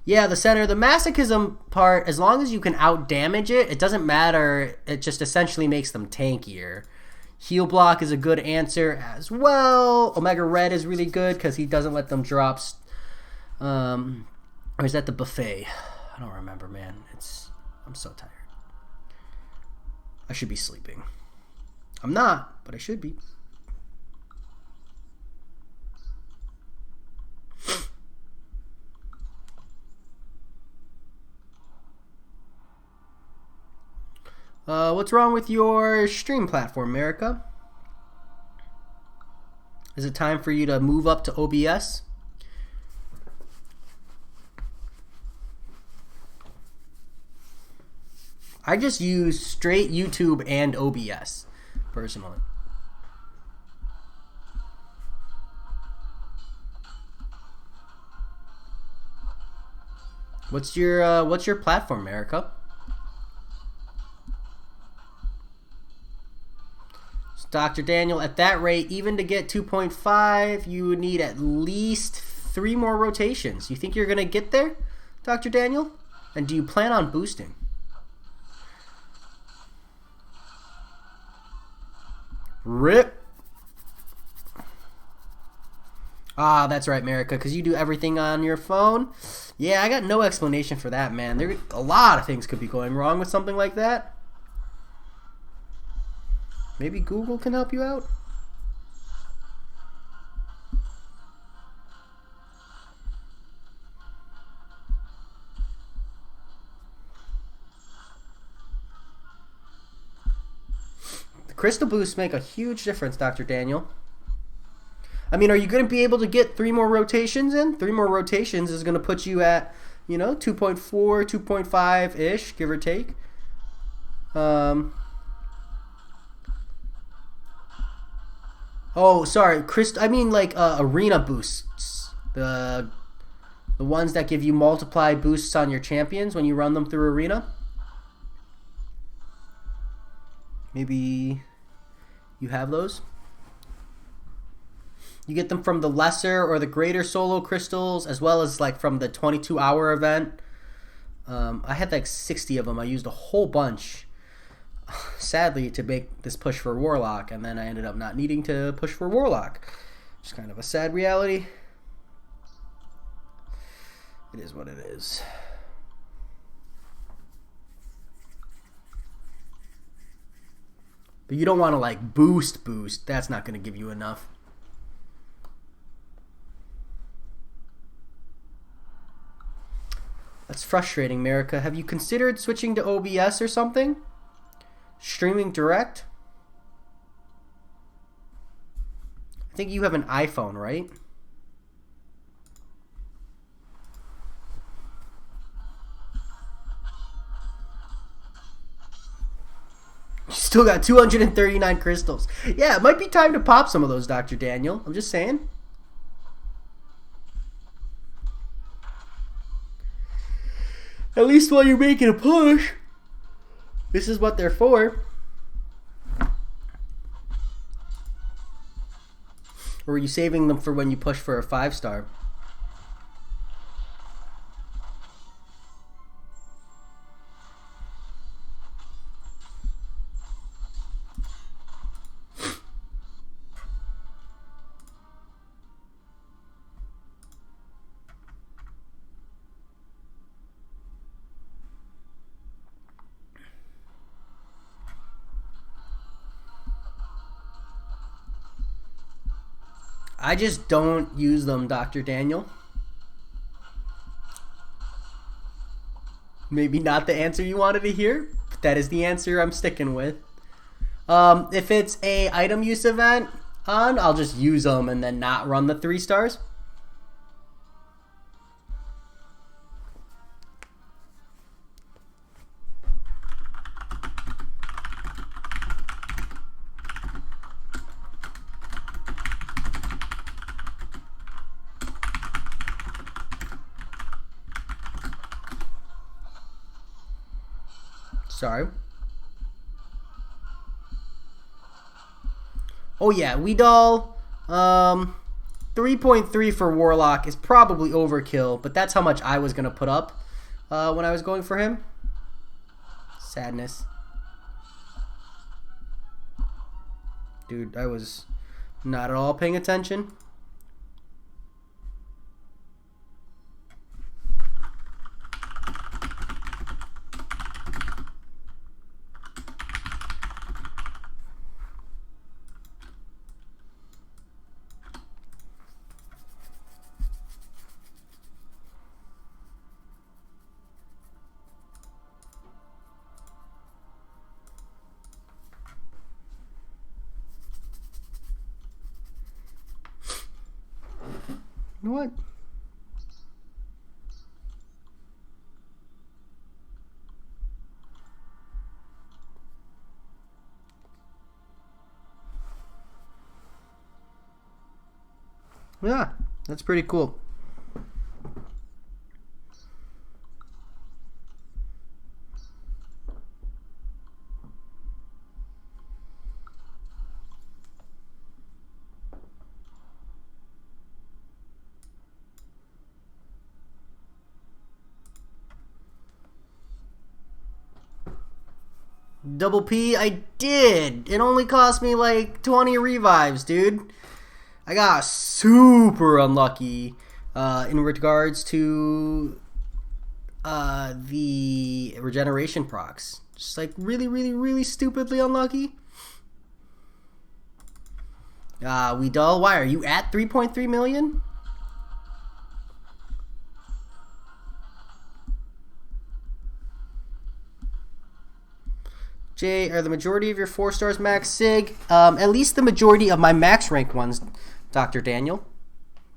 A: Yeah, the center, the masochism part, as long as you can out-damage it, it doesn't matter. It just essentially makes them tankier. Heal block is a good answer as well. Omega Red is really good because he doesn't let them drop. Or is that the buffet? I don't remember, man. I'm so tired. I should be sleeping. I'm not, but I should be. What's wrong with your stream platform, America? Is it time for you to move up to OBS? I just use straight YouTube and OBS, personally. What's your platform, America? Dr. Daniel, at that rate, even to get 2.5, you would need at least 3 more rotations. You think you're going to get there, Dr. Daniel? And do you plan on boosting? RIP. Ah, that's right, America, because you do everything on your phone. Yeah, I got no explanation for that, man. There, a lot of things could be going wrong with something like that. Maybe Google can help you out? The crystal boosts make a huge difference, Dr. Daniel. I mean, are you going to be able to get 3 more rotations in? 3 more rotations is going to put you at, 2.4, 2.5-ish, give or take. Oh, sorry, I mean like arena boosts. The ones that give you multiplied boosts on your champions when you run them through arena. Maybe you have those. You get them from the lesser or the greater solo crystals, as well as like from the 22-hour event. I had like 60 of them. I used a whole bunch, sadly, to make this push for Warlock, and then I ended up not needing to push for Warlock. Just kind of a sad reality. It is what it is. But you don't want to like boost. That's not going to give you enough. That's frustrating, America. Have you considered switching to OBS or something? Streaming direct? think you have an iPhone, right? You still got 239 crystals. Yeah, it might be time to pop some of those, Dr. Daniel. I'm just saying. At least while you're making a push. This is what they're for. Or are you saving them for when you push for a 5-star? I just don't use them, Dr. Daniel. Maybe not the answer you wanted to hear, but that is the answer I'm sticking with. If it's a item use event on, I'll just use them and then not run the 3 stars. Sorry. Oh yeah, Weedall. 3.3 for Warlock is probably overkill, but that's how much I was gonna put up when I was going for him. Sadness. Dude, I was not at all paying attention. You know what? Yeah, that's pretty cool. Double P, I did. It only cost me like 20 revives, dude. I got super unlucky in regards to the regeneration procs. Just like really stupidly unlucky. Weedall, why are you at 3.3 million? Jay, are the majority of your 4 stars max sig? At least the majority of my max rank ones, Dr. Daniel.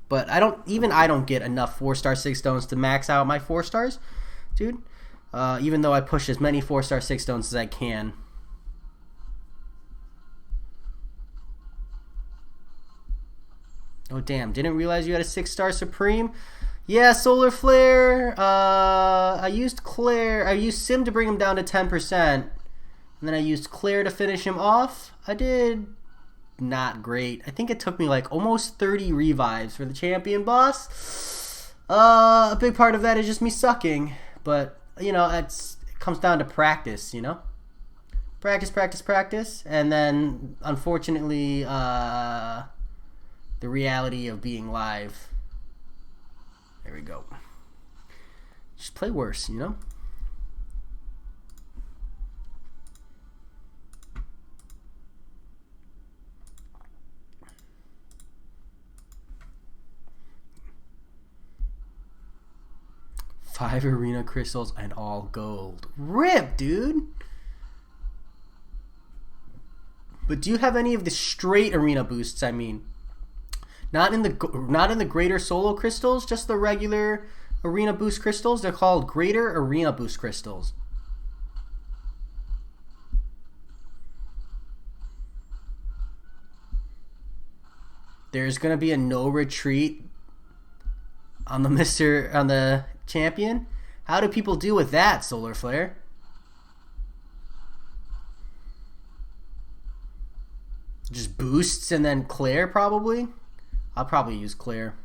A: But I don't get enough 4-star 6 stones to max out my 4 stars, dude. Even though I push as many 4-star 6 stones as I can. Oh damn! Didn't realize you had a 6-star supreme. Yeah, solar flare. I used Claire. I used Sim to bring him down to 10%. And then I used Claire to finish him off. I did not great. I think it took me like almost 30 revives for the champion boss. A big part of that is just me sucking. But, you know, it comes down to practice, you know? Practice. And then, unfortunately, the reality of being live. There we go. Just play worse, you know? Five arena crystals and all gold. Rip, dude. But do you have any of the straight arena boosts, I mean? Not in the greater solo crystals, just the regular arena boost crystals. They're called greater arena boost crystals. There's gonna be a no retreat on the champion. How do people deal with that, Solar Flare? Just boosts and then Claire, probably? I'll probably use Claire.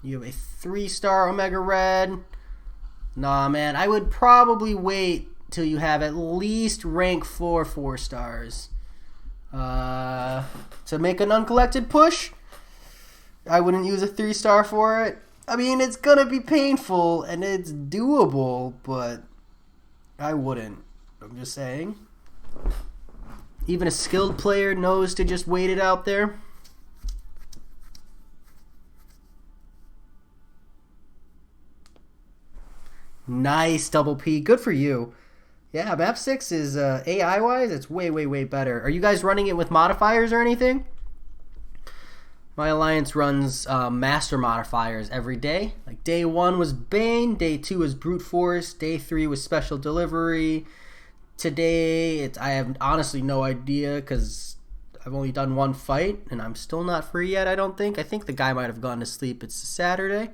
A: You have a 3-star Omega Red. Nah, man. I would probably wait till you have at least rank 4 4-stars. To make an uncollected push, I wouldn't use a 3-star for it. I mean, it's gonna be painful and it's doable, but I wouldn't. I'm just saying. Even a skilled player knows to just wait it out there. Nice, Double P. Good for you. Yeah, map 6 is AI-wise, it's way, way, way better. Are you guys running it with modifiers or anything? My alliance runs master modifiers every day. Like day 1 was Bane, day 2 was Brute Force, day 3 was Special Delivery. Today, I have honestly no idea because I've only done one fight and I'm still not free yet, I don't think. I think the guy might have gone to sleep. It's Saturday.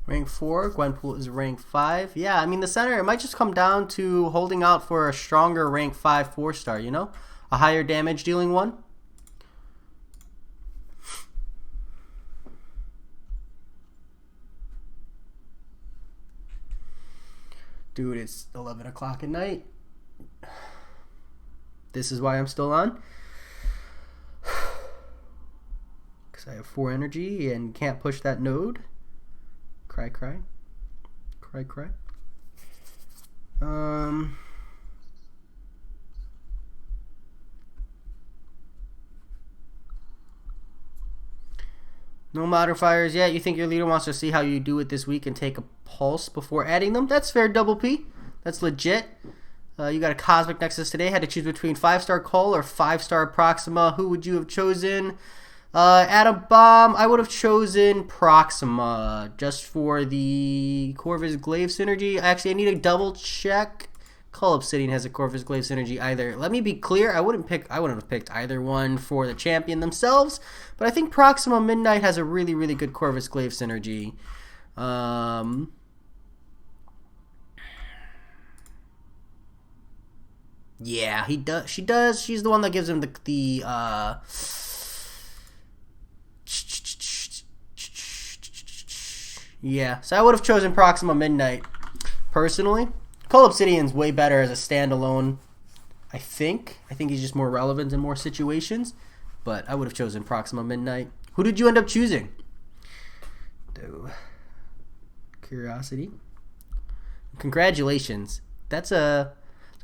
A: Rank 4, Gwenpool is rank 5. Yeah, I mean, the center, it might just come down to holding out for a stronger rank 5 4-star, you know? A higher damage dealing one. Dude, it's 11 o'clock at night. This is why I'm still on. Because I have 4 energy and can't push that node. Cry, cry. Cry, cry. No modifiers yet. You think your leader wants to see how you do it this week and take a pulse before adding them? That's fair, Double P. That's legit. You got a Cosmic Nexus today. Had to choose between 5-star Cole or 5-star Proxima. Who would you have chosen? Atom Bomb, I would have chosen Proxima just for the Corvus Glaive synergy. Actually, I need to double check. Call Obsidian has a Corvus Glaive synergy either. Let me be clear, I wouldn't have picked either one for the champion themselves, but I think Proxima Midnight has a really, really good Corvus Glaive synergy. Yeah, he does. She does. She's the one that gives him the yeah, so I would have chosen Proxima Midnight, personally. Cole Obsidian's way better as a standalone, I think. I think he's just more relevant in more situations, but I would have chosen Proxima Midnight. Who did you end up choosing? Curiosity. Congratulations. That's a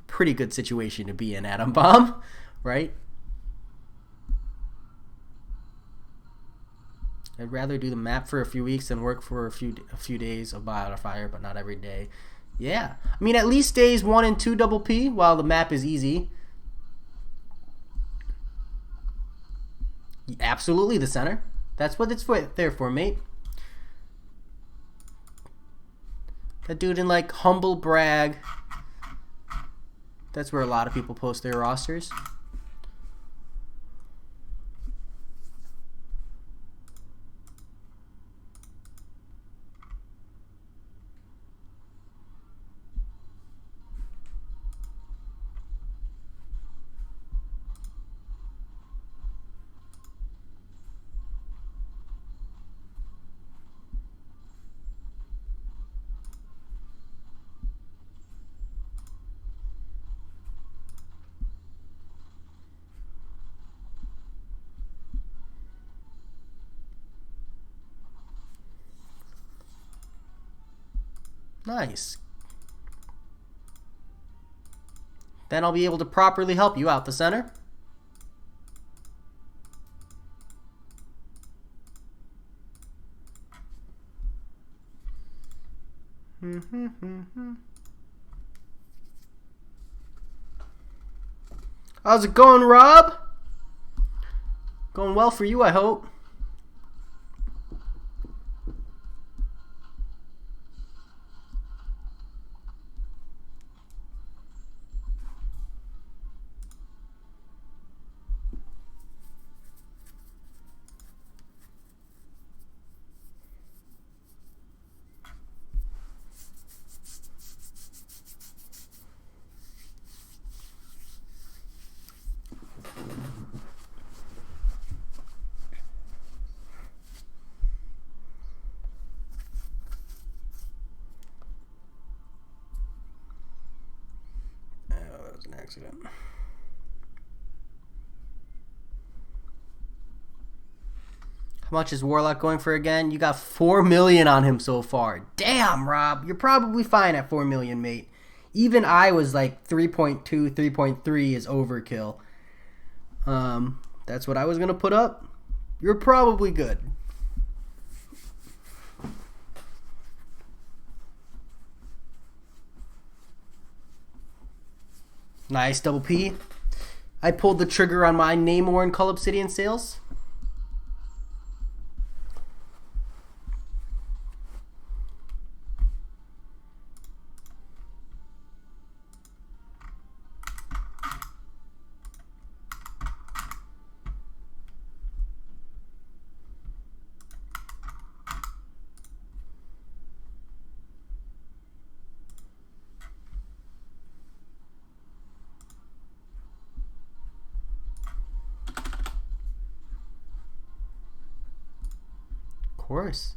A: pretty good situation to be in, Atom Bomb, right? I'd rather do the map for a few weeks than work for a few days of modifier, but not every day. Yeah. I mean, at least days 1 and 2 double P while the map is easy. Absolutely the center. That's what it's there for, mate. That dude in like humble brag. That's where a lot of people post their rosters. Nice. Then I'll be able to properly help you out the center. How's it going, Rob? Going well for you, I hope. An accident. How much is Warlock going for again? You got 4 million on him so far. Damn, Rob. You're probably fine at 4 million, mate. Even I was like 3.2, 3.3 is overkill. That's what I was going to put up. You're probably good. Nice, double P. I pulled the trigger on my Namor and Cull Obsidian sales. Course.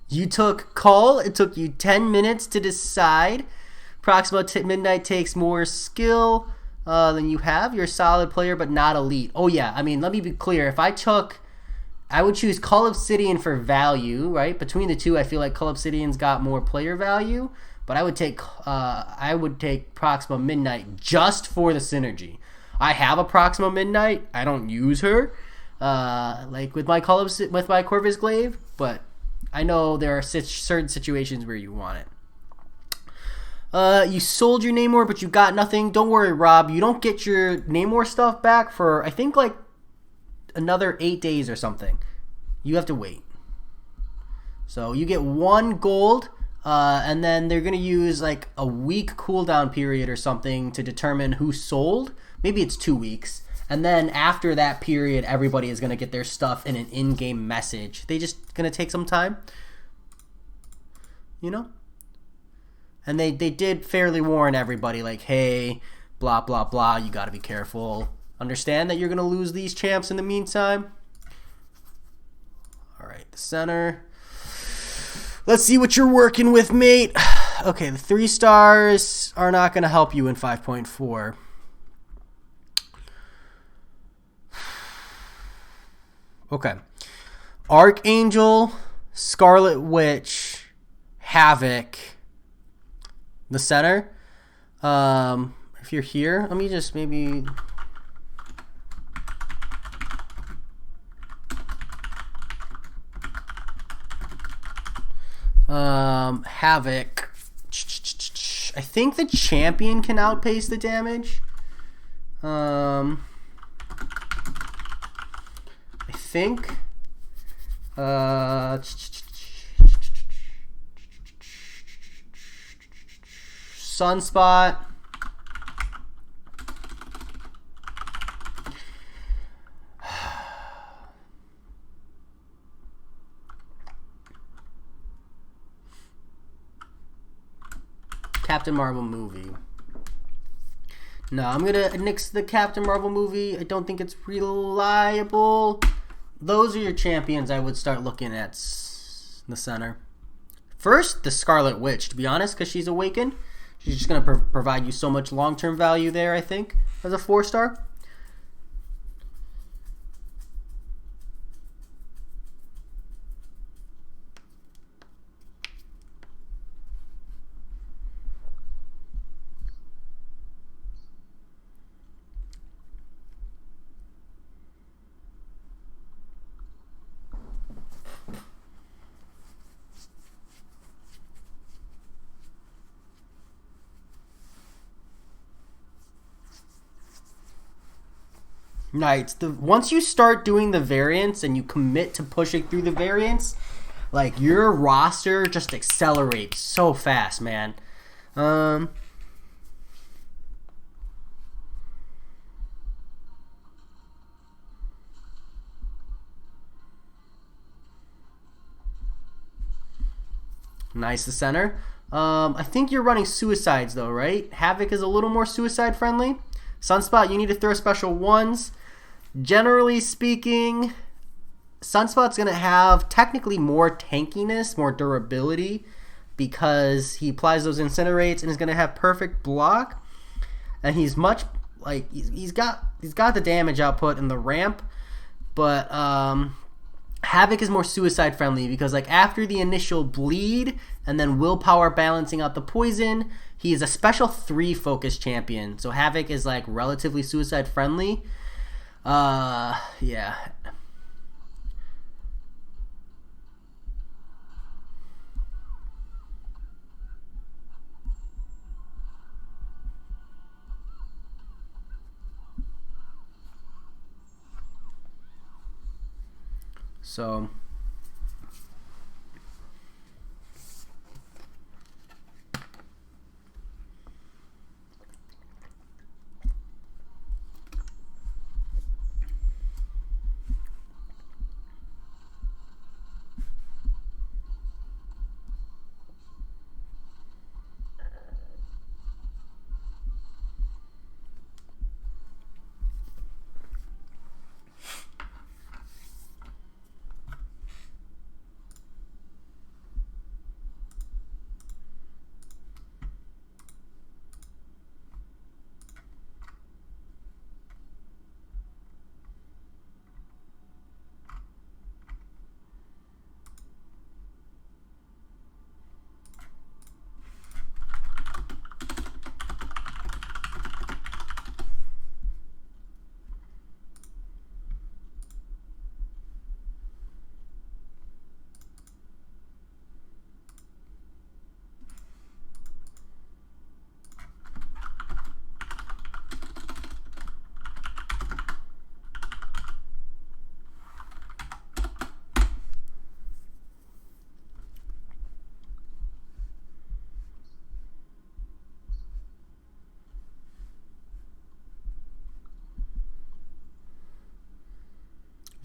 A: You took Cull. It took you 10 minutes to decide. Proxima Midnight takes more skill than you have. You're a solid player, but not elite. Oh, yeah. I mean, let me be clear. If I would choose Cull Obsidian for value, right? Between the two, I feel like Cull Obsidian's got more player value. But I would take Proxima Midnight just for the synergy. I have a Proxima Midnight. I don't use her, like with my Corvus Glaive. But I know there are certain situations where you want it. You sold your Namor, but you got nothing. Don't worry, Rob. You don't get your Namor stuff back for I think like another 8 days or something. You have to wait. So you get 1 gold. And then they're going to use like a week cooldown period or something to determine who sold. Maybe it's 2 weeks. And then after that period, everybody is going to get their stuff in an in-game message. They just going to take some time. You know? And they did fairly warn everybody like, hey, blah, blah, blah, you got to be careful. Understand that you're going to lose these champs in the meantime. All right, the center. Let's see what you're working with, mate. Okay, the 3 stars are not going to help you in 5.4. Okay. Archangel, Scarlet Witch, Havoc, the center. If you're here, let me just maybe... Havoc. I think the champion can outpace the damage. I think. Sunspot. Captain Marvel movie. No, I'm gonna nix the Captain Marvel movie. I don't think it's reliable. Those are your champions I would start looking at in the center. First, the Scarlet Witch, to be honest, because she's awakened. She's just gonna provide you so much long-term value there, I think, as a 4-star. Nice. Once you start doing the variants and you commit to pushing through the variants, like your roster just accelerates so fast, man. Nice, the center. I think you're running suicides though, right? Havoc is a little more suicide friendly. Sunspot, you need to throw special ones. Generally speaking, Sunspot's going to have technically more tankiness, more durability, because he applies those incinerates and is going to have perfect block. And he's much like he's got the damage output and the ramp, but Havoc is more suicide friendly because like after the initial bleed and then willpower balancing out the poison, he is a special 3 focus champion. So Havoc is like relatively suicide friendly. Yeah. So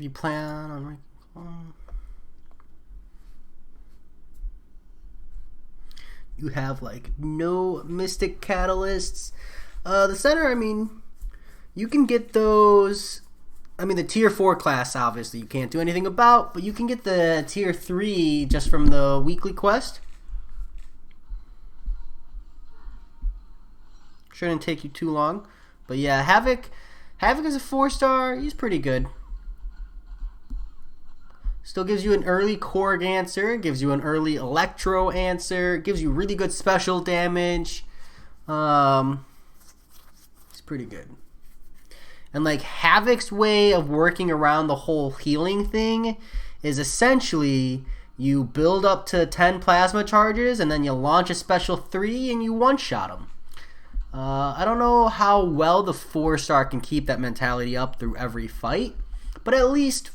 A: if you plan on ranking, you have like no mystic catalysts. The center, I mean, you can get those. I mean, the tier 4 class obviously you can't do anything about, but you can get the tier 3 just from the weekly quest. Shouldn't take you too long, but yeah, Havoc is a 4-star. He's pretty good. Still gives you an early Korg answer, gives you an early Electro answer, gives you really good special damage. It's pretty good. And like Havoc's way of working around the whole healing thing is essentially You build up to 10 plasma charges, and then you launch a special 3, and you one-shot them. I don't know how well the 4-star can keep that mentality up through every fight, but at least,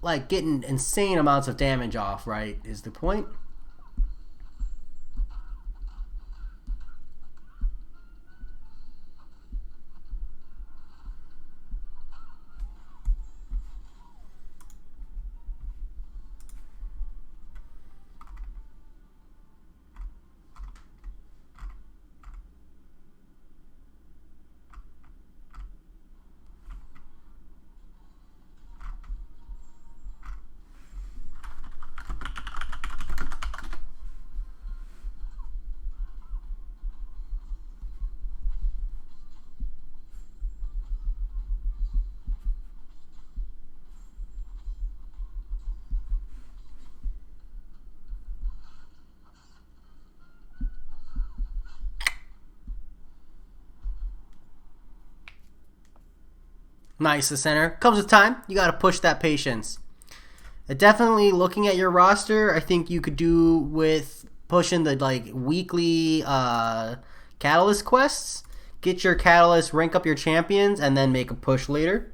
A: like, getting insane amounts of damage off, right, is the point. Nice, the center. Comes with time. You got to push that patience. Definitely looking at your roster, I think you could do with pushing the weekly catalyst quests. Get your catalyst, rank up your champions, and then make a push later.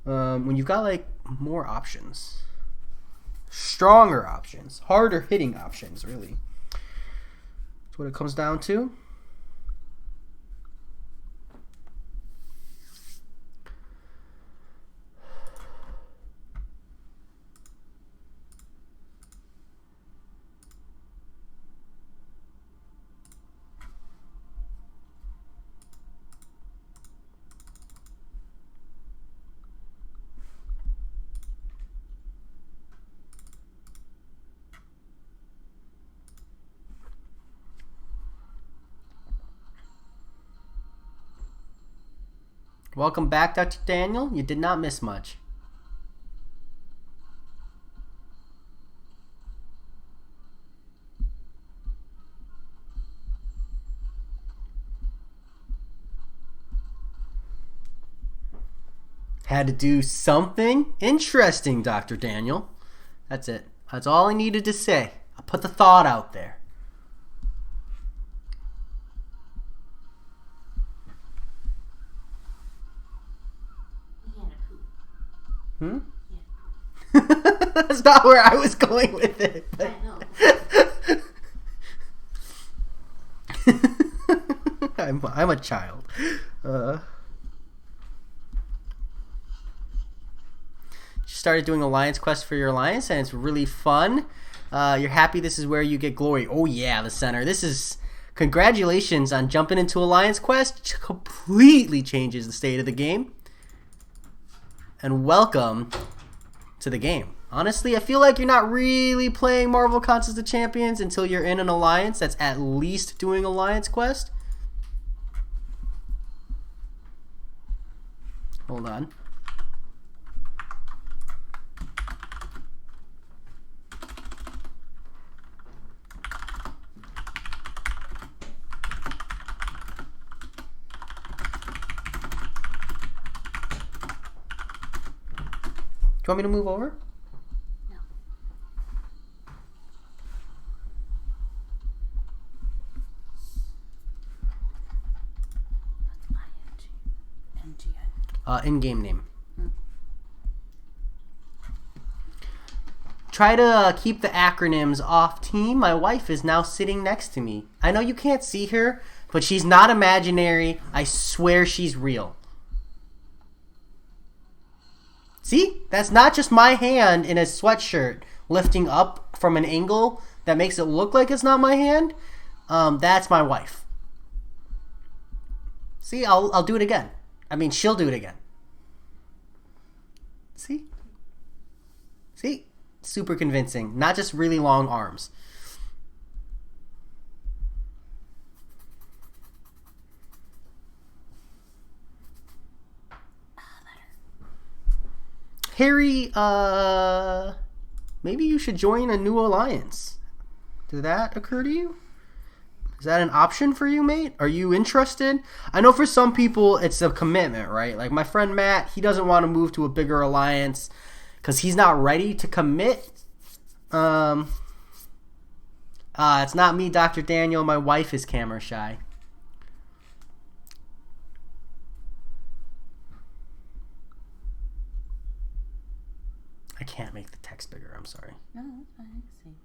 A: When you've got more options. Stronger options. Harder hitting options, really. That's what it comes down to. Welcome back, Dr. Daniel. You did not miss much. Had to do something interesting, Dr. Daniel. That's it. That's all I needed to say. I put the thought out there. Hmm? Yeah. That's not where I was going with it. But... I know. I'm a child. Started doing Alliance Quest for your Alliance, and it's really fun. You're happy this is where you get glory. Oh yeah, the center. This is... Congratulations on jumping into Alliance Quest. Completely changes the state of the game. And welcome to the game. Honestly, I feel like you're not really playing Marvel Contest of Champions until you're in an alliance that's at least doing Alliance Quest. Hold on. Do you want me to move over?
B: No. What's ING?
A: In-game name. Try to keep the acronyms off, team. My wife is now sitting next to me. I know you can't see her, but she's not imaginary. I swear she's real. See? That's not just my hand in a sweatshirt lifting up from an angle that makes it look like it's not my hand. That's my wife. See? I'll do it again. I mean, she'll do it again. See? See? Super convincing. Not just really long arms. Harry, maybe you should join a new alliance. Did that occur to you? Is that an option for you, mate? Are you interested? I know for some people it's a commitment, right? Like my friend Matt, he doesn't want to move to a bigger alliance because he's not ready to commit Um, it's not me, Dr. Daniel. My wife is camera shy. I can't make the text bigger. I'm sorry.
B: No, that's fine. I can see.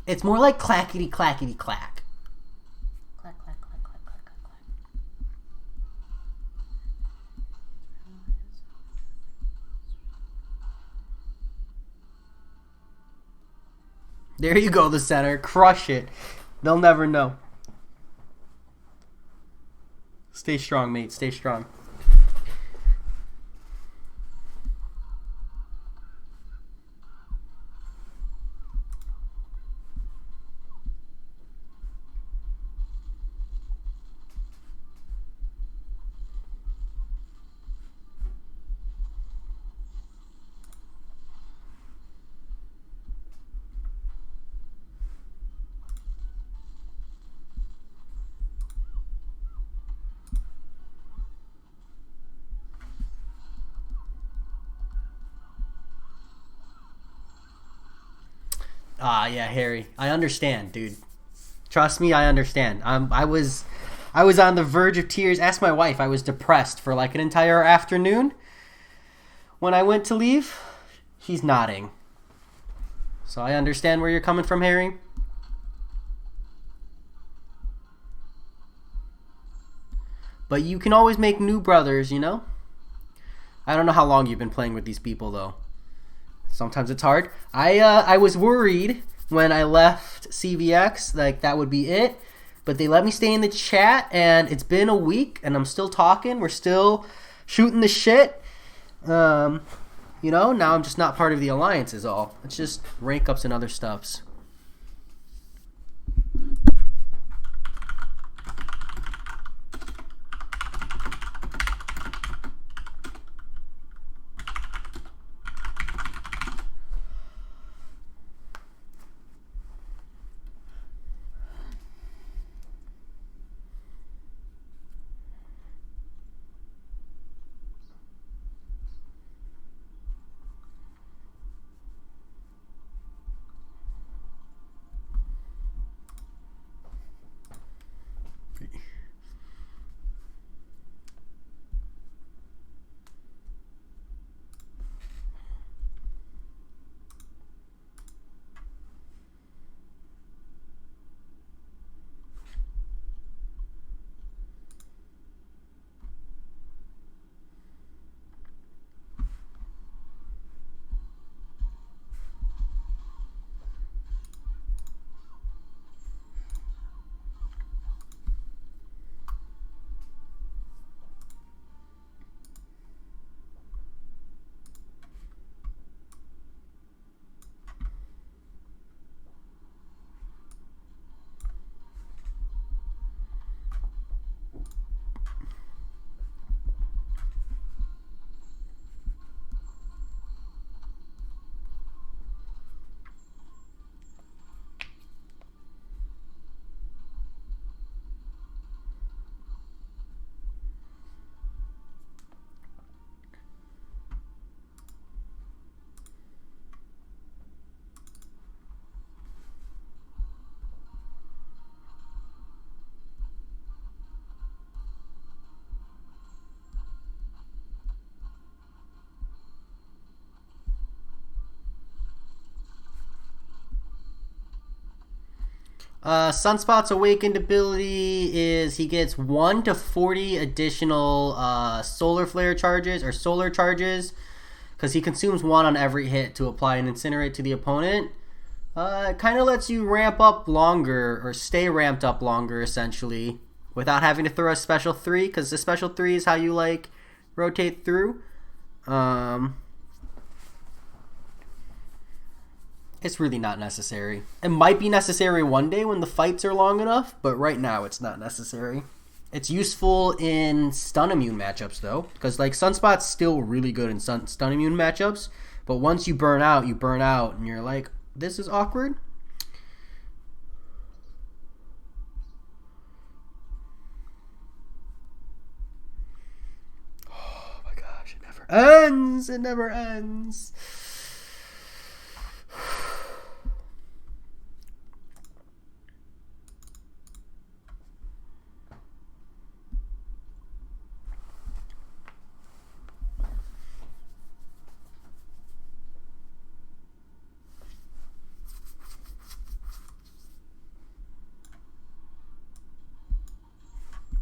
A: It's more like clackety clackety clack.
B: Clack, clack, clack, clack, clack, clack, clack.
A: There you go, the center. Crush it. They'll never know. Stay strong, mate. Stay strong. Yeah, Harry. I understand, dude. Trust me, I understand. I was on the verge of tears. Ask my wife. I was depressed for like an entire afternoon. When I went to leave, she's nodding. So I understand where you're coming from, Harry. But you can always make new brothers, you know? I don't know how long you've been playing with these people, though. Sometimes it's hard. I was worried when I left CVX, like that would be it. But they let me stay in the chat, and it's been a week, and I'm still talking. We're still shooting the shit. You know, now I'm just not part of the alliance is all. It's just rank ups and other stuffs. Sunspot's awakened ability is he gets 1 to 40 additional solar flare charges or solar charges because he consumes 1 on every hit to apply an incinerate to the opponent. It kind of lets you ramp up longer or stay ramped up longer essentially without having to throw a special 3 because the special 3 is how you like rotate through. It's really not necessary. It might be necessary one day when the fights are long enough, but right now it's not necessary. It's useful in stun immune matchups though, because like Sunspot's still really good in stun immune matchups, but once you burn out, and you're like, this is awkward. Oh my gosh, it never ends. It never ends.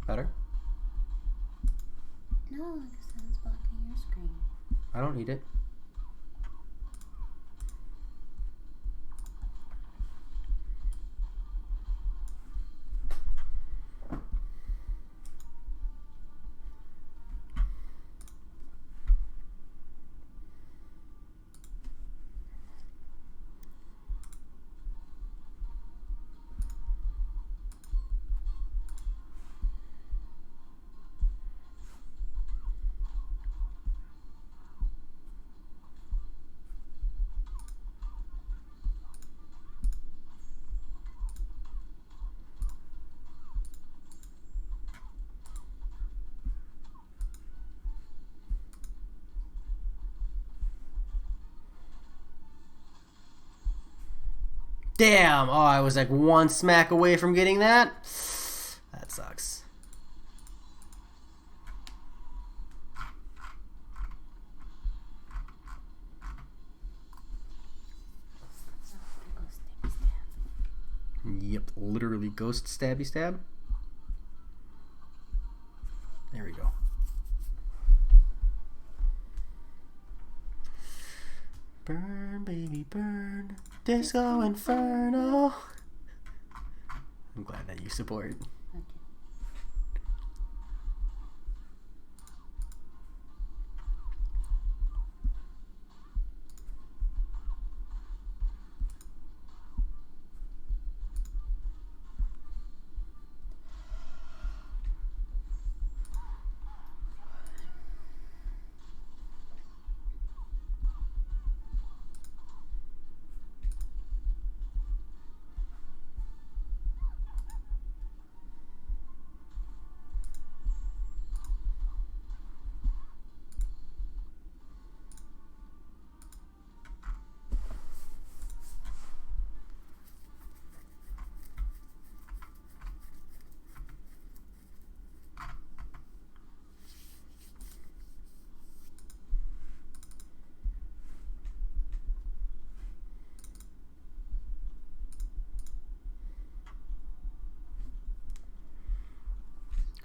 A: Better?
B: No, because it's blocking your screen.
A: I don't need it. Damn! Oh, I was like one smack away from getting that. That sucks. Yep, literally ghost stabby stab. There we go. Burn, baby, burn. Disco Inferno. I'm glad that you support.
B: Okay.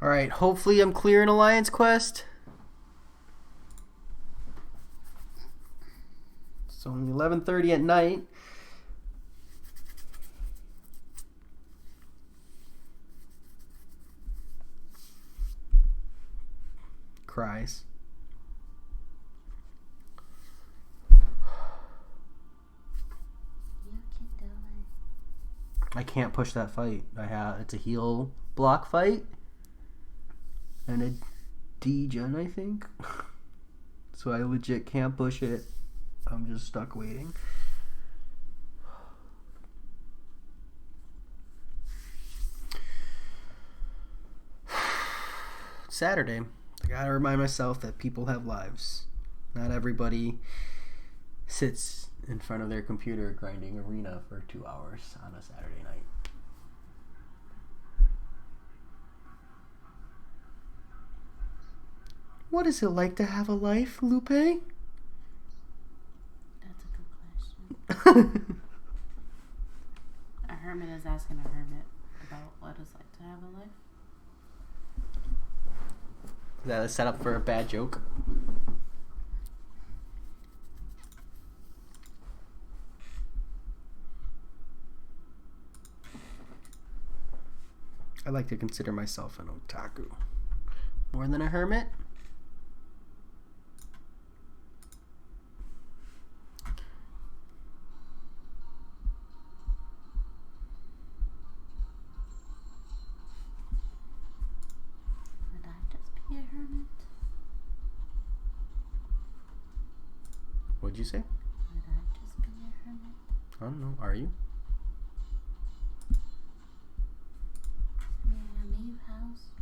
A: Alright, hopefully I'm clear in Alliance Quest. It's only 11:30 at night. Cries.
B: You can do it.
A: I can't push that fight. It's a heal block fight. And a degen, I think. So I legit can't push it. I'm just stuck waiting. Saturday. I gotta remind myself that people have lives. Not everybody sits in front of their computer grinding arena for 2 hours on a Saturday night. What is it like to have a life, Lupe?
B: That's a good question. A hermit is asking a hermit about what it's like to have a life.
A: Is that a setup for a bad joke? I like to consider myself an otaku. More than a hermit? What'd you say?
B: Would I just be a hermit?
A: I don't know. Are you?
B: May I leave house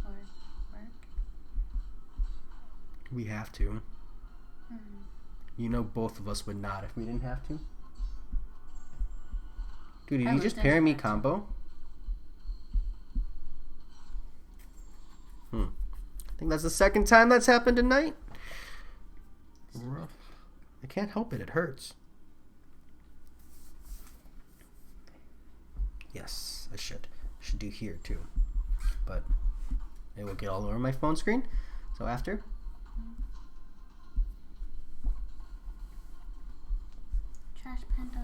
B: or work?
A: We have to.
B: Hmm.
A: You know, both of us would not if we didn't have to. Dude, did
B: I
A: you
B: was
A: just pair me
B: desperate.
A: combo? I think that's the second time that's happened tonight. Rough. I can't help it. It hurts. Yes, I should. Should do here too. But it will get all over my phone screen. So after.
B: Trash panda.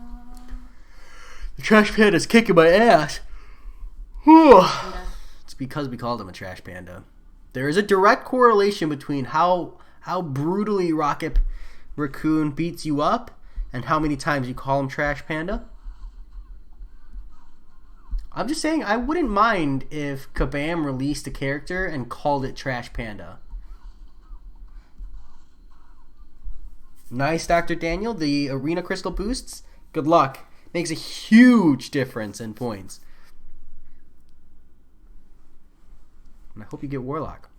A: The trash panda's kicking my ass. It's because we called him a trash panda. There is a direct correlation between how brutally Rocket Raccoon beats you up and how many times you call him trash panda. I'm just saying I wouldn't mind if Kabam released a character and called it trash panda. Nice, Dr. Daniel. The arena crystal boosts. Good luck. Makes a huge difference in points. And I hope you get Warlock.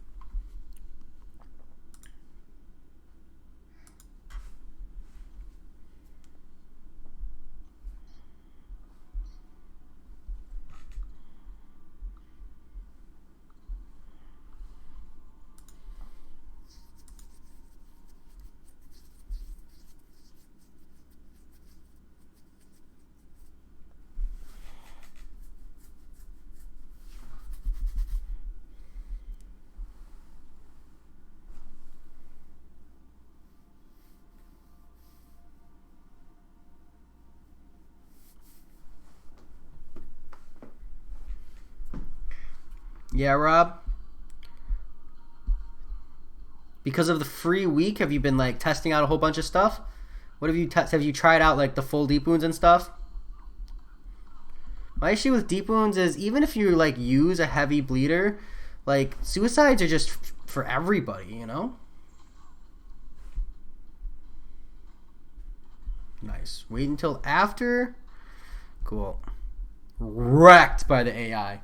A: Yeah, Rob? Because of the free week, have you been like testing out a whole bunch of stuff? What have you have you tried out like the full deep wounds and stuff? My issue with deep wounds is even if you like use a heavy bleeder, like suicides are just for everybody, you know? Nice. Wait until after. Cool. Wrecked by the AI.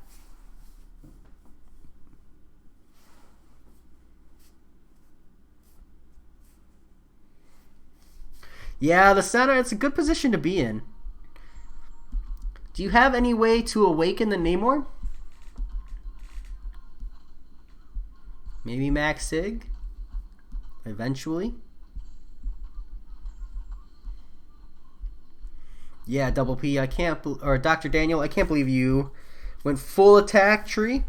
A: Yeah, the center, it's a good position to be in. Do you have any way to awaken the Namor? Maybe Max Sig? Eventually? Yeah, Double P, I can't, or Dr. Daniel, I can't believe you went full attack tree.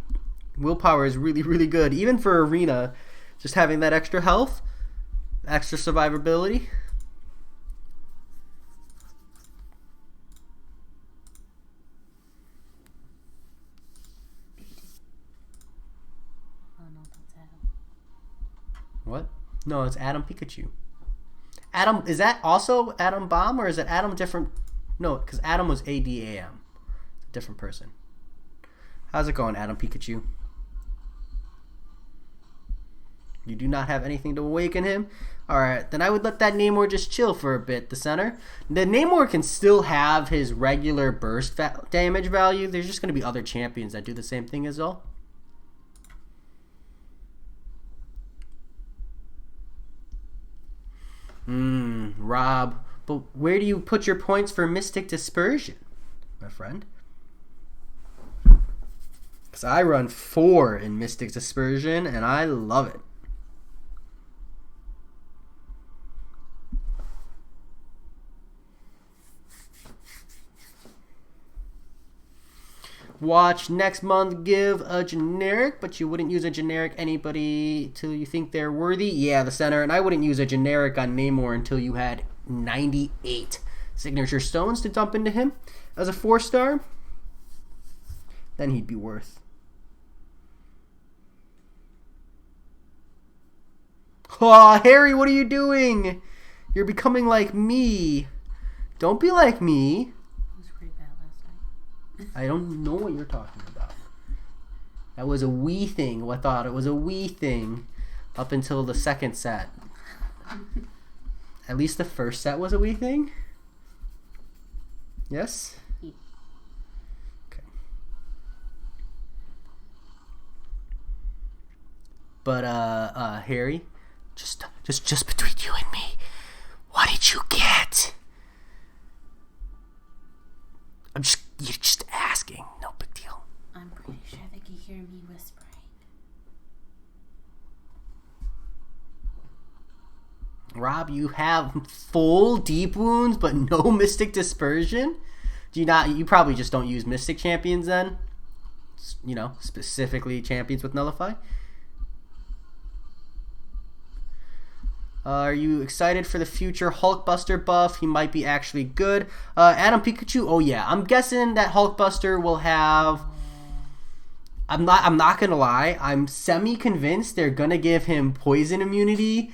A: Willpower is really, really good. Even for Arena, just having that extra health, extra survivability. What? No, it's Adam Pikachu. Adam, is that also Adam Bomb or is it Adam different? No, because Adam was ADAM. It's a different person. How's it going, Adam Pikachu? You do not have anything to awaken him? Alright, then I would let that Namor just chill for a bit, the center. The Namor can still have his regular burst damage value. There's just going to be other champions that do the same thing as well. Rob, but where do you put your points for Mystic Dispersion, my friend? Because I run 4 in Mystic Dispersion, and I love it. Watch next month give a generic, but you wouldn't use a generic anybody till you think they're worthy. Yeah, the center, and I wouldn't use a generic on Namor until you had 98 signature stones to dump into him as a 4-star. Then he'd be worth. Oh, Harry, what are you doing? You're becoming like me. Don't be like me. I don't know what you're talking about. That was a wee thing. I thought it was a wee thing up until the second set. At least the first set was a Wii thing? Yes?
B: Yeah.
A: Okay. But, Harry, just between you and me, what did you get? You're just asking. No big deal.
B: I'm pretty sure they can hear me whispering.
A: Rob, you have full deep wounds, but no mystic dispersion? Do you not? You probably just don't use mystic champions then? You know, specifically champions with nullify? Are you excited for the future Hulkbuster buff? He might be actually good. Adam Pikachu, oh yeah. I'm guessing that Hulkbuster will have... I'm not gonna lie. I'm semi-convinced they're gonna give him poison immunity,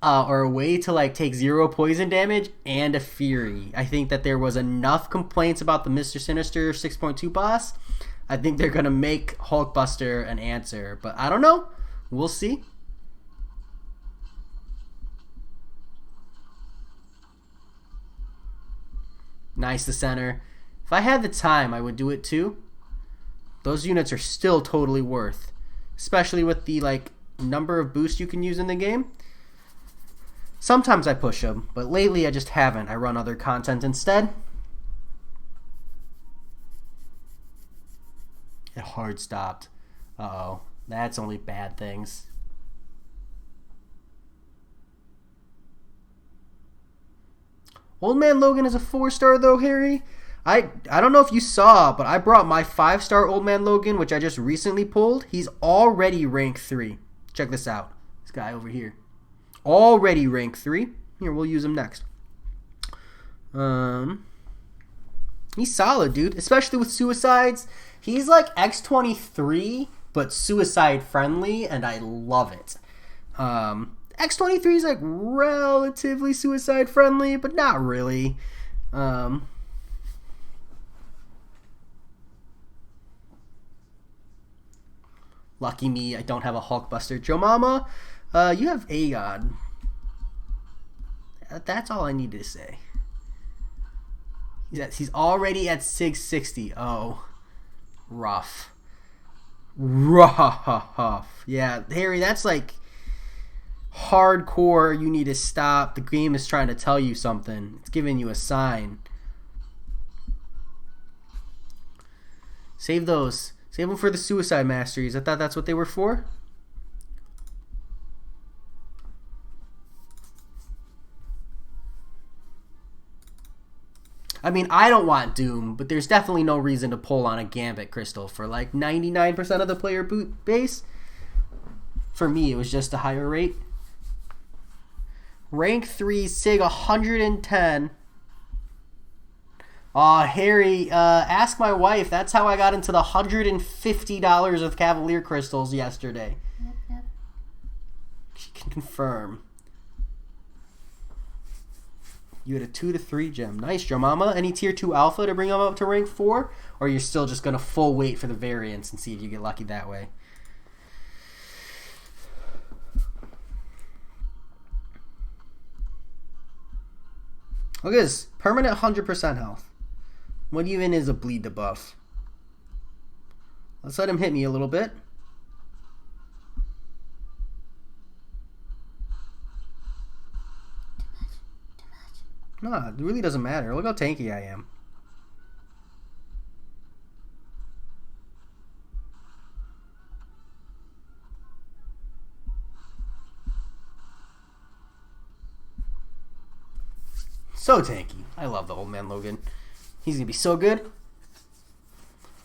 A: or a way to like take 0 poison damage and a Fury. I think that there was enough complaints about the Mr. Sinister 6.2 boss. I think they're gonna make Hulkbuster an answer, but I don't know. We'll see. Nice, the center. If I had the time, I would do it too. Those units are still totally worth, especially with the like number of boosts you can use in the game. Sometimes I push them, but lately I just haven't. I run other content instead. It hard stopped. Uh-oh. That's only bad things. Old Man Logan is a 4-star though, Harry. I don't know if you saw, but I brought my 5-star Old Man Logan, which I just recently pulled. He's already rank 3. Check this out. This guy over here. Already rank 3. Here, we'll use him next. He's solid, dude. Especially with suicides. He's like X23, but suicide friendly, and I love it. X23 is like relatively suicide friendly, but not really. Lucky me, I don't have a Hulkbuster. Joe Mama, you have Aegon. That's all I needed to say. He's already at 660. Oh, rough. Rough. Yeah, Harry, that's like hardcore. You need to stop. The game is trying to tell you something. It's giving you a sign. Save those. Save them for the suicide masteries. I thought that's what they were for. I mean, I don't want Doom, but there's definitely no reason to pull on a Gambit Crystal for like 99% of the player boot base. For me, it was just a higher rate. Rank 3, Sig 110. Aw, Harry, ask my wife. That's how I got into the $150 of Cavalier Crystals yesterday.
B: Yep.
A: She can confirm. You had a 2 to 3 gem. Nice, Joe Mama. Any tier 2 alpha to bring them up to rank 4? Or you're still just going to full wait for the variants and see if you get lucky that way? Look at this. Permanent 100% health. What even is a bleed debuff? Let's let him hit me a little bit. No, it really doesn't matter. Look how tanky I am. So tanky. I love the Old Man Logan. He's gonna be so good.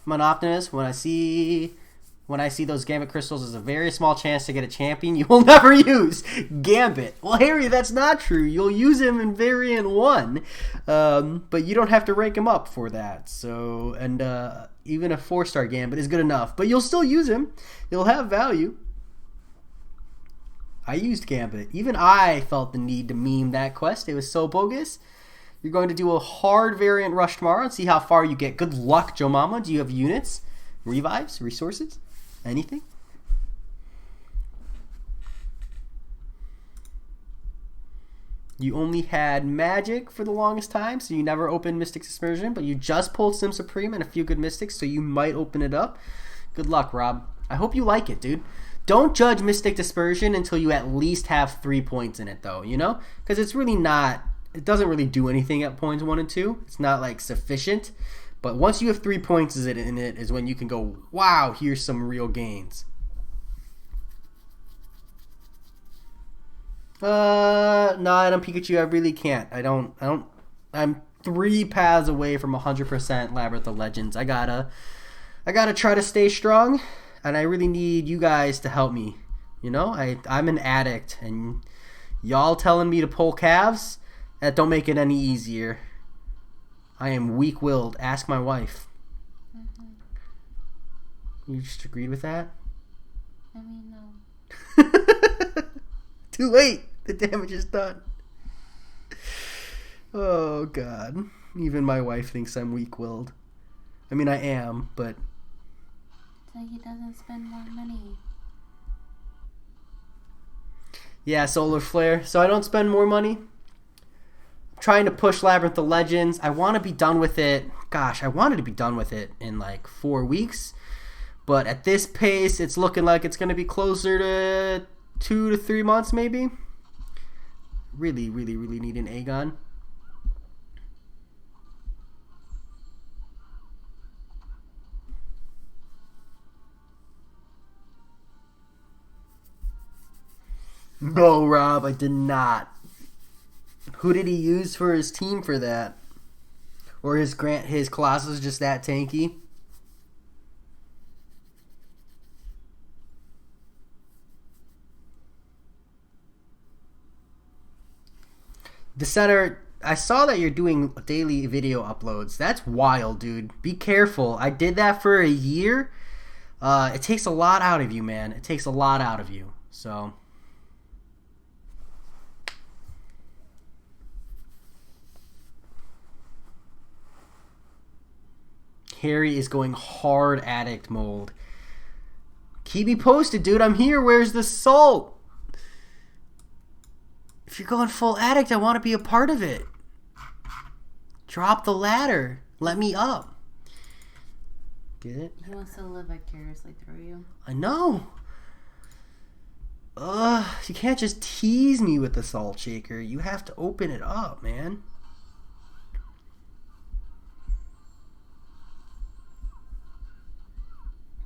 A: I'm an optimist. When I see those Gambit Crystals, there's a very small chance to get a champion you will never use. Gambit. Well, Harry, that's not true. You'll use him in Variant 1, but you don't have to rank him up for that. So, and even a 4-star Gambit is good enough. But you'll still use him. He'll have value. I used Gambit. Even I felt the need to meme that quest. It was so bogus. You're going to do a hard variant rush tomorrow and see how far you get. Good luck, Joe Mama. Do you have units? Revives? Resources? Anything? You only had Magic for the longest time, so you never opened Mystic Dispersion, but you just pulled Sim Supreme and a few good Mystics, so you might open it up. Good luck, Rob. I hope you like it, dude. Don't judge Mystic Dispersion until you at least have 3 points in it, though, you know? Because it's really not... It doesn't really do anything at points 1 and 2. It's not, like, sufficient. But once you have 3 points in it is when you can go, wow, here's some real gains. No, Adam Pikachu, I really can't. I'm 3 paths away from 100% Labyrinth of Legends. I gotta try to stay strong, and I really need you guys to help me. You know, I'm an addict, and y'all telling me to pull calves, that don't make it any easier. I am weak-willed. Ask my wife. You just agreed with that?
B: I mean, no.
A: Too late. The damage is done. Oh, God. Even my wife thinks I'm weak-willed. I mean, I am, but...
B: So he doesn't spend more money.
A: Yeah, Solar Flare. So I don't spend more money. I'm trying to push Labyrinth of Legends. I want to be done with it. Gosh, I wanted to be done with it in like 4 weeks. But at this pace, it's looking like it's going to be closer to 2 to 3 months maybe. Really, really, really need an Aegon. No, Rob, I did not. Who did he use for his team for that? Or his Colossus just that tanky? The center, I saw that you're doing daily video uploads. That's wild, dude. Be careful. I did that for a year. It takes a lot out of you, man. It takes a lot out of you. So... Harry is going hard addict mode. Keep me posted, dude. I'm here. Where's the salt? If you're going full addict, I want to be a part of it. Drop the ladder. Let me up. Get it?
B: He wants to live vicariously through you.
A: I know. You can't just tease me with the salt shaker. You have to open it up, man.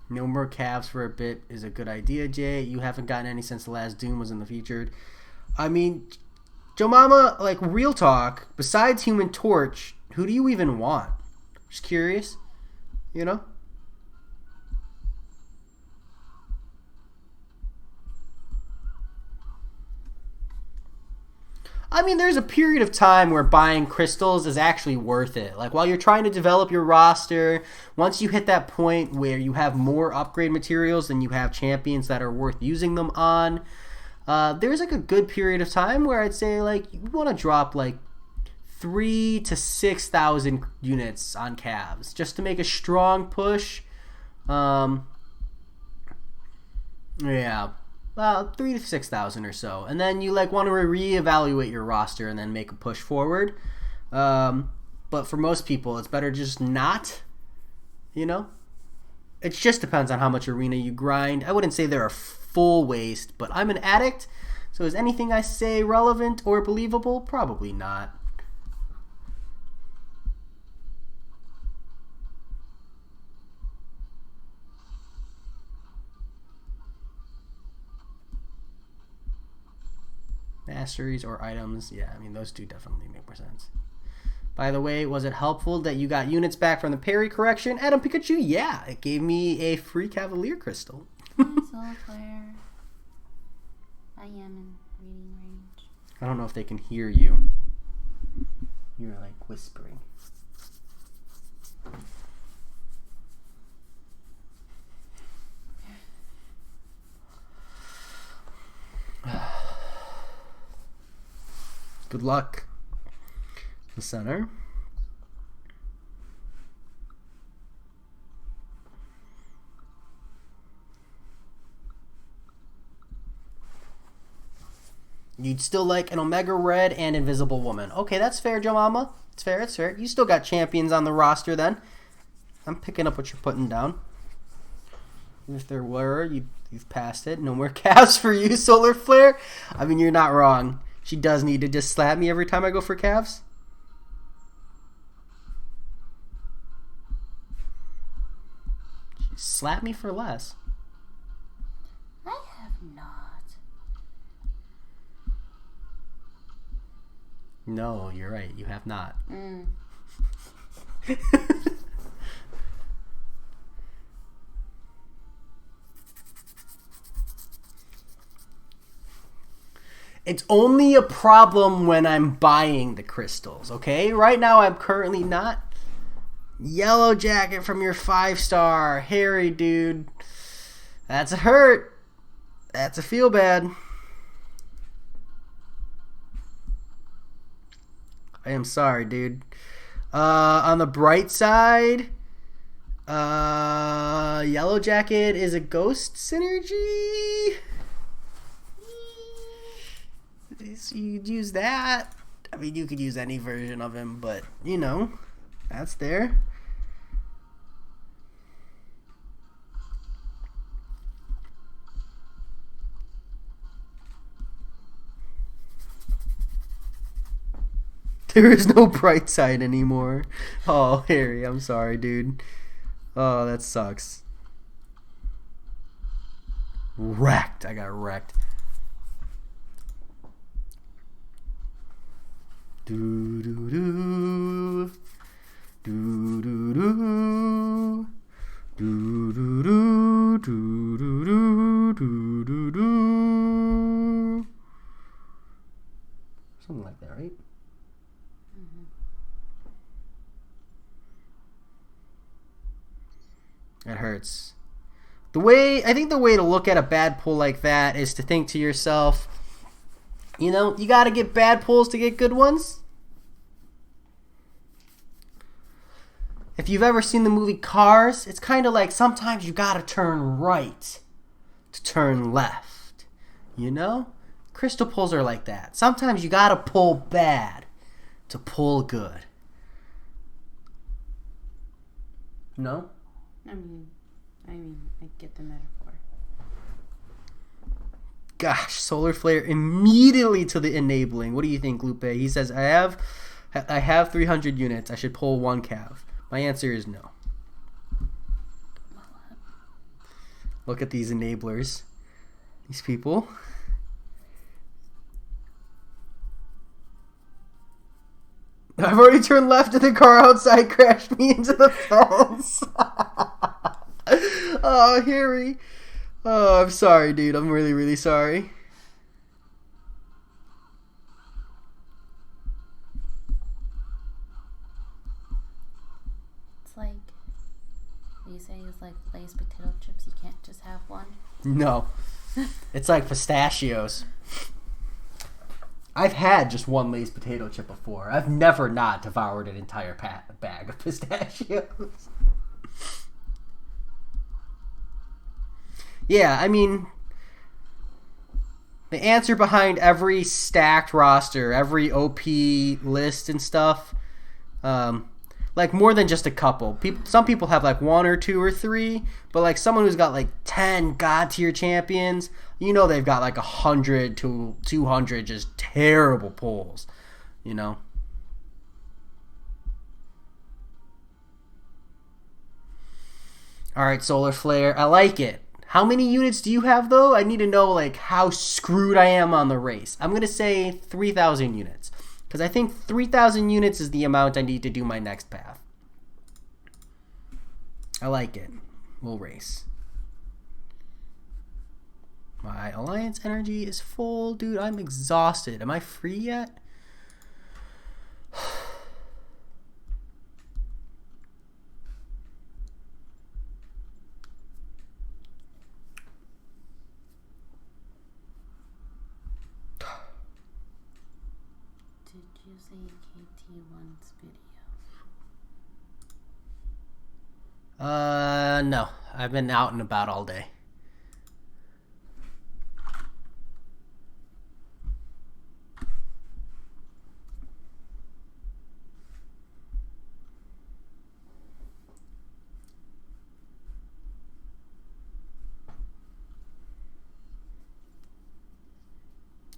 A: No more calves for a bit is a good idea, Jay. You haven't gotten any since the last Doom was in the featured. I mean, Joe Mama, like, real talk, besides Human Torch, who do you even want? Just curious, you know? I mean, there's a period of time where buying crystals is actually worth it. Like, while you're trying to develop your roster, once you hit that point where you have more upgrade materials than you have champions that are worth using them on, there's like a good period of time where I'd say, like, you want to drop like 3,000 to 6,000 units on calves just to make a strong push. Yeah. Well, 3,000 to 6,000 or so, and then you like want to reevaluate your roster and then make a push forward. But for most people, it's better just not. You know, it just depends on how much arena you grind. I wouldn't say they're a full waste, but I'm an addict, so is anything I say relevant or believable? Probably not. Masteries or items. Yeah, I mean, those do definitely make more sense. By the way, was it helpful that you got units back from the parry correction? Adam Pikachu, yeah. It gave me a free Cavalier Crystal.
B: Solar Flare. I am in reading range.
A: I don't know if they can hear you. You're like whispering. Good luck. The center. You'd still like an Omega Red and Invisible Woman. Okay, that's fair, Joe Mama. It's fair, it's fair. You still got champions on the roster then. I'm picking up what you're putting down. If there were, you've passed it. No more calves for you, Solar Flare. I mean, you're not wrong. She does need to just slap me every time I go for calves. She slapped me for less.
B: I have not.
A: No, you're right. You have not. It's only a problem when I'm buying the crystals, okay? Right now I'm currently not. Yellow Jacket from your 5-star. Harry, dude. That's a hurt. That's a feel bad. I am sorry, dude. On the bright side, Yellow Jacket is a ghost synergy. You could use that. I mean, you could use any version of him, but, you know, that's there. There is no bright side anymore. Oh, Harry, I'm sorry, dude. Oh, that sucks. Wrecked. I got wrecked. Do do do. Do do do. Do do do. Do do do. Do do do. Something like that, right? It hurts. I think the way to look at a bad pull like that is to think to yourself, you know, you got to get bad pulls to get good ones. If you've ever seen the movie Cars, it's kind of like sometimes you got to turn right to turn left. You know? Crystal pulls are like that. Sometimes you got to pull bad to pull good. No?
B: I mean, I get the metaphor.
A: Gosh, Solar Flare immediately to the enabling. What do you think, Lupe? He says, I have 300 units. I should pull one cav. My answer is no. Look at these enablers. These people. I've already turned left and the car outside crashed me into the fence. Oh, Harry. Oh, I'm sorry, dude. I'm really, really sorry.
B: It's like, what you say is like Lay's potato chips. You can't just have one.
A: No. It's like pistachios. I've had just one Lay's potato chip before. I've never not devoured an entire bag of pistachios. Yeah, I mean, the answer behind every stacked roster, every OP list and stuff, like more than just a couple. Some people have like 1 or 2 or 3, but like someone who's got like 10 god tier champions, you know they've got like 100 to 200 just terrible pulls, you know. All right, Solar Flare, I like it. How many units do you have, though? I need to know, like, how screwed I am on the race. I'm going to say 3,000 units. Because I think 3,000 units is the amount I need to do my next path. I like it. We'll race. My alliance energy is full. Dude, I'm exhausted. Am I free yet?
B: Did you see KT1's video?
A: No. I've been out and about all day.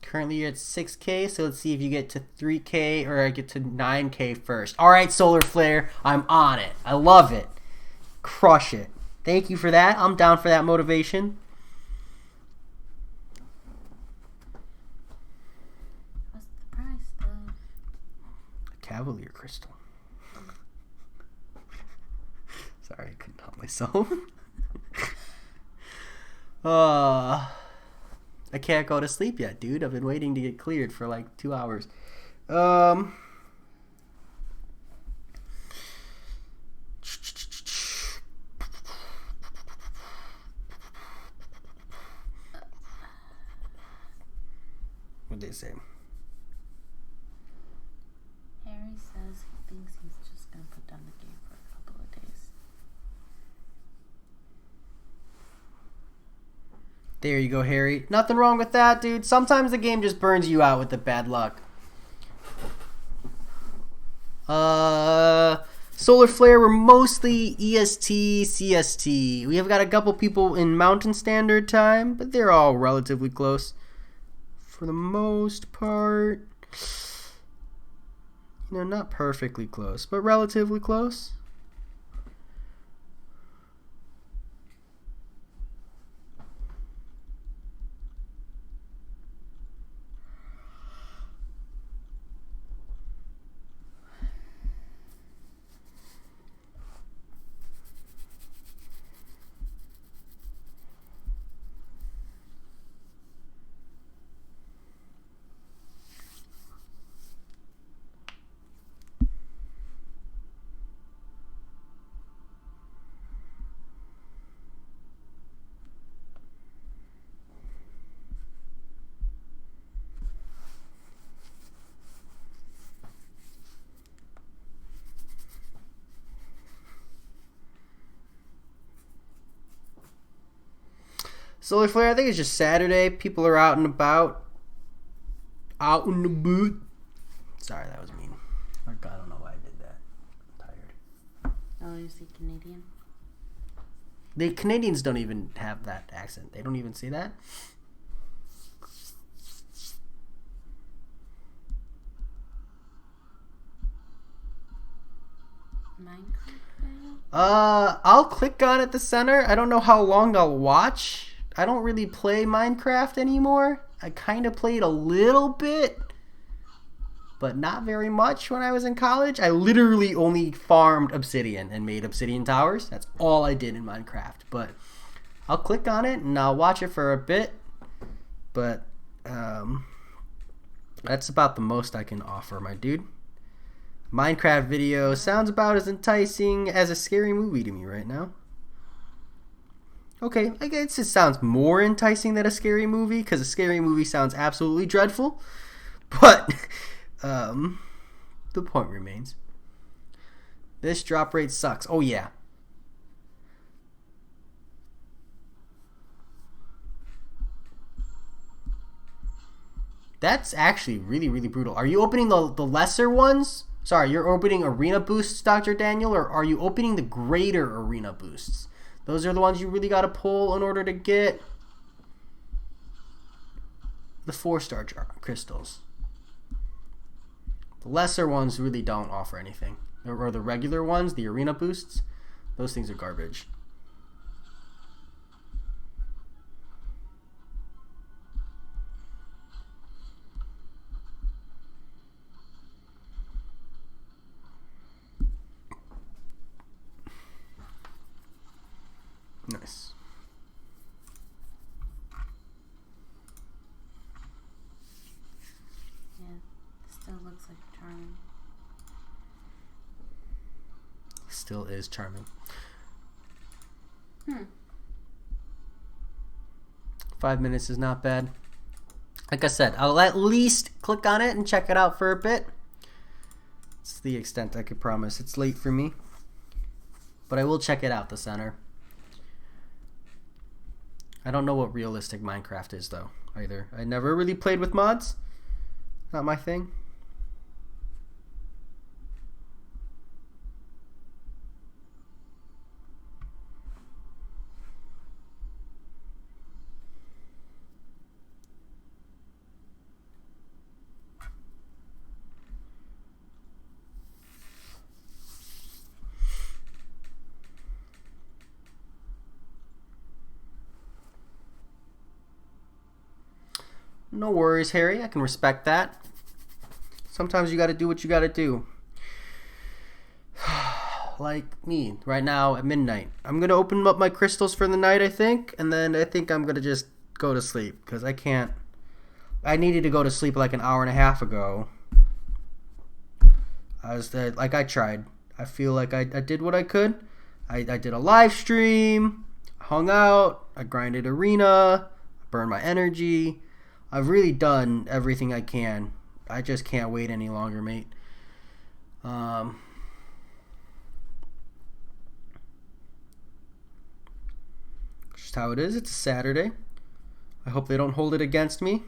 A: Currently you're at 6K, so let's see if you get to 3K or I get to 9K first. All right, Solar Flare, I'm on it. I love it. Crush it. Thank you for that. I'm down for that motivation.
B: What's the price, though?
A: A Cavalier Crystal. Sorry, I couldn't help myself. I can't go to sleep yet, dude. I've been waiting to get cleared for like 2 hours. What'd they say?
B: Harry says he thinks he's just gonna put down the game for a couple of days.
A: There you go, Harry. Nothing wrong with that, dude. Sometimes the game just burns you out with the bad luck. Solar Flare, we're mostly EST, CST. We have got a couple people in Mountain Standard Time, but they're all relatively close. For the most part, you know, not perfectly close, but relatively close. Solar Flare, I think it's just Saturday. People are out and about. Out in the boot. Sorry, that was mean. I don't know why I did that. I'm tired.
B: Oh, you see Canadian?
A: The Canadians don't even have that accent. They don't even see that.
B: Minecraft video?
A: I'll click on at the center. I don't know how long I'll watch. I don't really play Minecraft anymore. I kind of played a little bit, but not very much when I was in college. I literally only farmed obsidian and made obsidian towers. That's all I did in Minecraft. But I'll click on it and I'll watch it for a bit. But that's about the most I can offer, my dude. Minecraft video sounds about as enticing as a scary movie to me right now. Okay, I guess it sounds more enticing than a scary movie, because a scary movie sounds absolutely dreadful. But the point remains. This drop rate sucks. Oh, yeah. That's actually really, really brutal. Are you opening the lesser ones? Sorry, you're opening arena boosts, Dr. Daniel, or are you opening the greater arena boosts? Those are the ones you really got to pull in order to get the 4-star crystals. The lesser ones really don't offer anything. Or the regular ones, the arena boosts, those things are garbage. Nice.
B: Yeah, still looks like charming.
A: Still is charming. 5 minutes is not bad. Like I said, I'll at least click on it and check it out for a bit. It's the extent I could promise. It's late for me. But I will check it out, the center. I don't know what realistic Minecraft is, though, either. I never really played with mods. Not my thing. No worries, Harry. I can respect that. Sometimes you gotta do what you gotta do. Like me, right now at midnight. I'm gonna open up my crystals for the night, I think. And then I think I'm gonna just go to sleep. Because I can't. I needed to go to sleep like an hour and a half ago. I tried. I feel like I did what I could. I did a live stream, hung out, I grinded arena, burned my energy. I've really done everything I can. I just can't wait any longer, mate. Just how it is. It's a Saturday. I hope they don't hold it against me.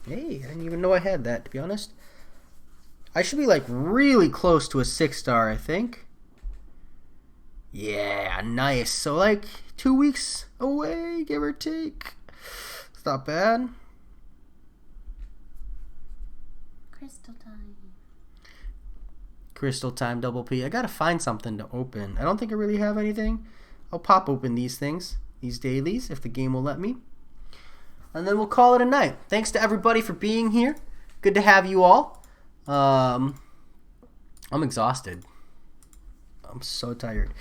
A: Hey, I didn't even know I had that, to be honest. I should be like really close to a 6-star, I think. Yeah, nice. So like 2 weeks away, give or take. It's not bad.
B: Crystal time.
A: Crystal time, double P. I gotta find something to open. I don't think I really have anything. I'll pop open these things, these dailies, if the game will let me. And then we'll call it a night. Thanks to everybody for being here. Good to have you all. I'm exhausted. I'm so tired.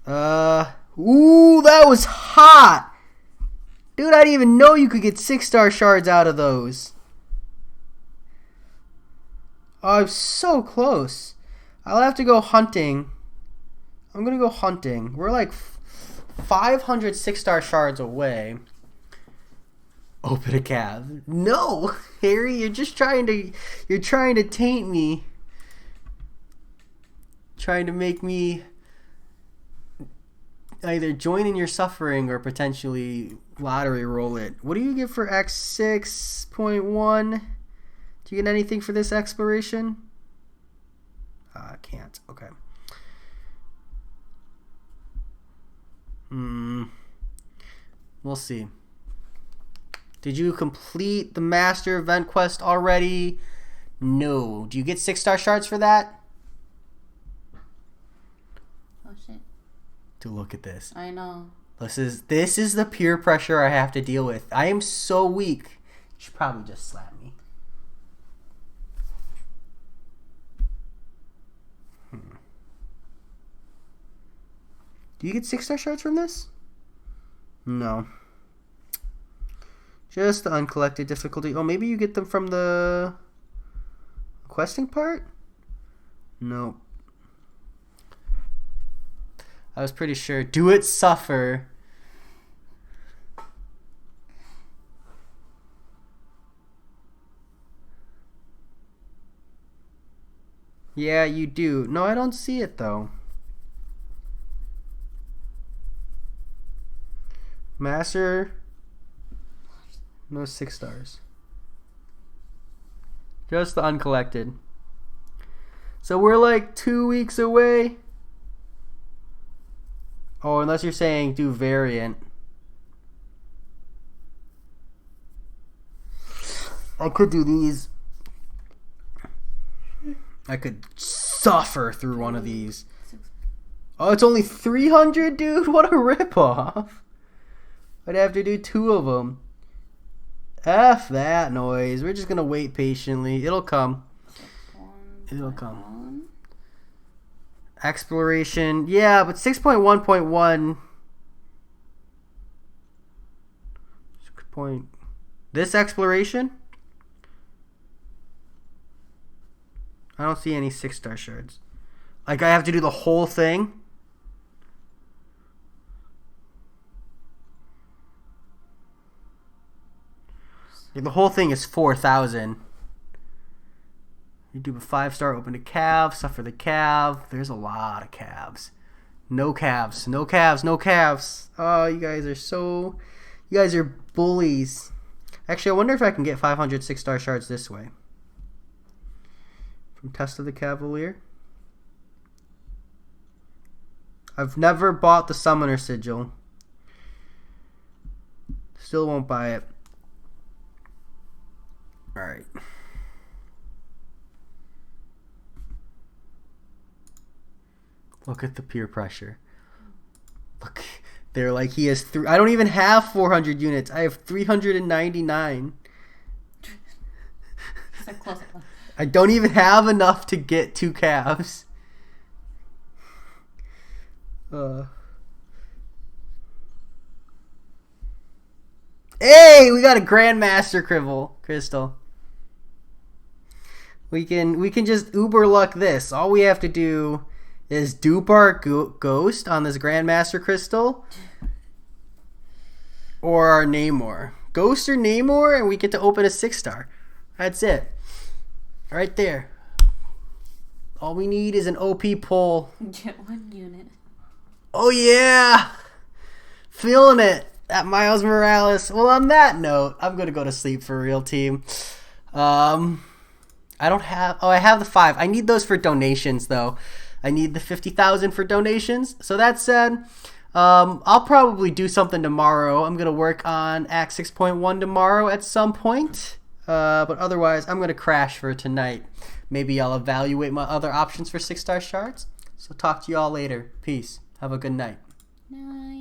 A: Ooh, that was hot. Dude, I didn't even know you could get 6-star shards out of those. Oh, I'm so close. I'll have to go hunting. I'm going to go hunting. We're like 500 6-star shards away. Open a cab. No, Harry, you're trying to taint me. Trying to make me either join in your suffering or potentially lottery roll it. What do you get for X6.1? Do you get anything for this exploration? I can't. Okay. We'll see. Did you complete the master event quest already? No. Do you get 6-star shards for that?
B: Oh shit.
A: To look at this.
B: I know.
A: This is the peer pressure I have to deal with. I am so weak. You should probably just slap me. Do you get 6-star shards from this? No. Just the uncollected difficulty. Oh, maybe you get them from the questing part? Nope. I was pretty sure. Do it suffer. Yeah, you do. No, I don't see it though. Master. No 6 stars. Just the uncollected. So we're like 2 weeks away. Oh, unless you're saying do variant. I could do these. I could suffer through one of these. Oh, it's only 300, dude? What a ripoff. I'd have to do 2 of them. F that noise. We're just going to wait patiently. It'll come. It'll come. Exploration. Yeah, but 6.1.1. This exploration? I don't see any 6-star shards. Like, I have to do the whole thing? Like, the whole thing is 4,000. You do a 5-star, open a cav, suffer the cav. There's a lot of calves. No calves. No calves. No calves. Oh, you guys are so... You guys are bullies. Actually, I wonder if I can get 500 6-star shards this way. From Test of the Cavalier. I've never bought the Summoner Sigil. Still won't buy it. Alright. Look at the peer pressure. Look, they're like, he has I don't even have 400 units. I have 399.
B: So close.
A: I don't even have enough to get 2 calves. Hey, we got a Grandmaster crystal. We can just uber luck this. All we have to do is dupe our ghost on this Grandmaster crystal or our Namor. Ghost or Namor, and we get to open a 6-star. That's it. Right there. All we need is an OP pull.
B: Get 1 unit.
A: Oh yeah! Feeling it. That Miles Morales. Well, on that note, I'm going to go to sleep for real, team. I don't have... Oh, I have the 5. I need those for donations, though. I need the 50,000 for donations. So that said, I'll probably do something tomorrow. I'm going to work on Act 6.1 tomorrow at some point. But otherwise, I'm going to crash for tonight. Maybe I'll evaluate my other options for 6-star shards. So talk to you all later. Peace. Have a good night.
B: Night.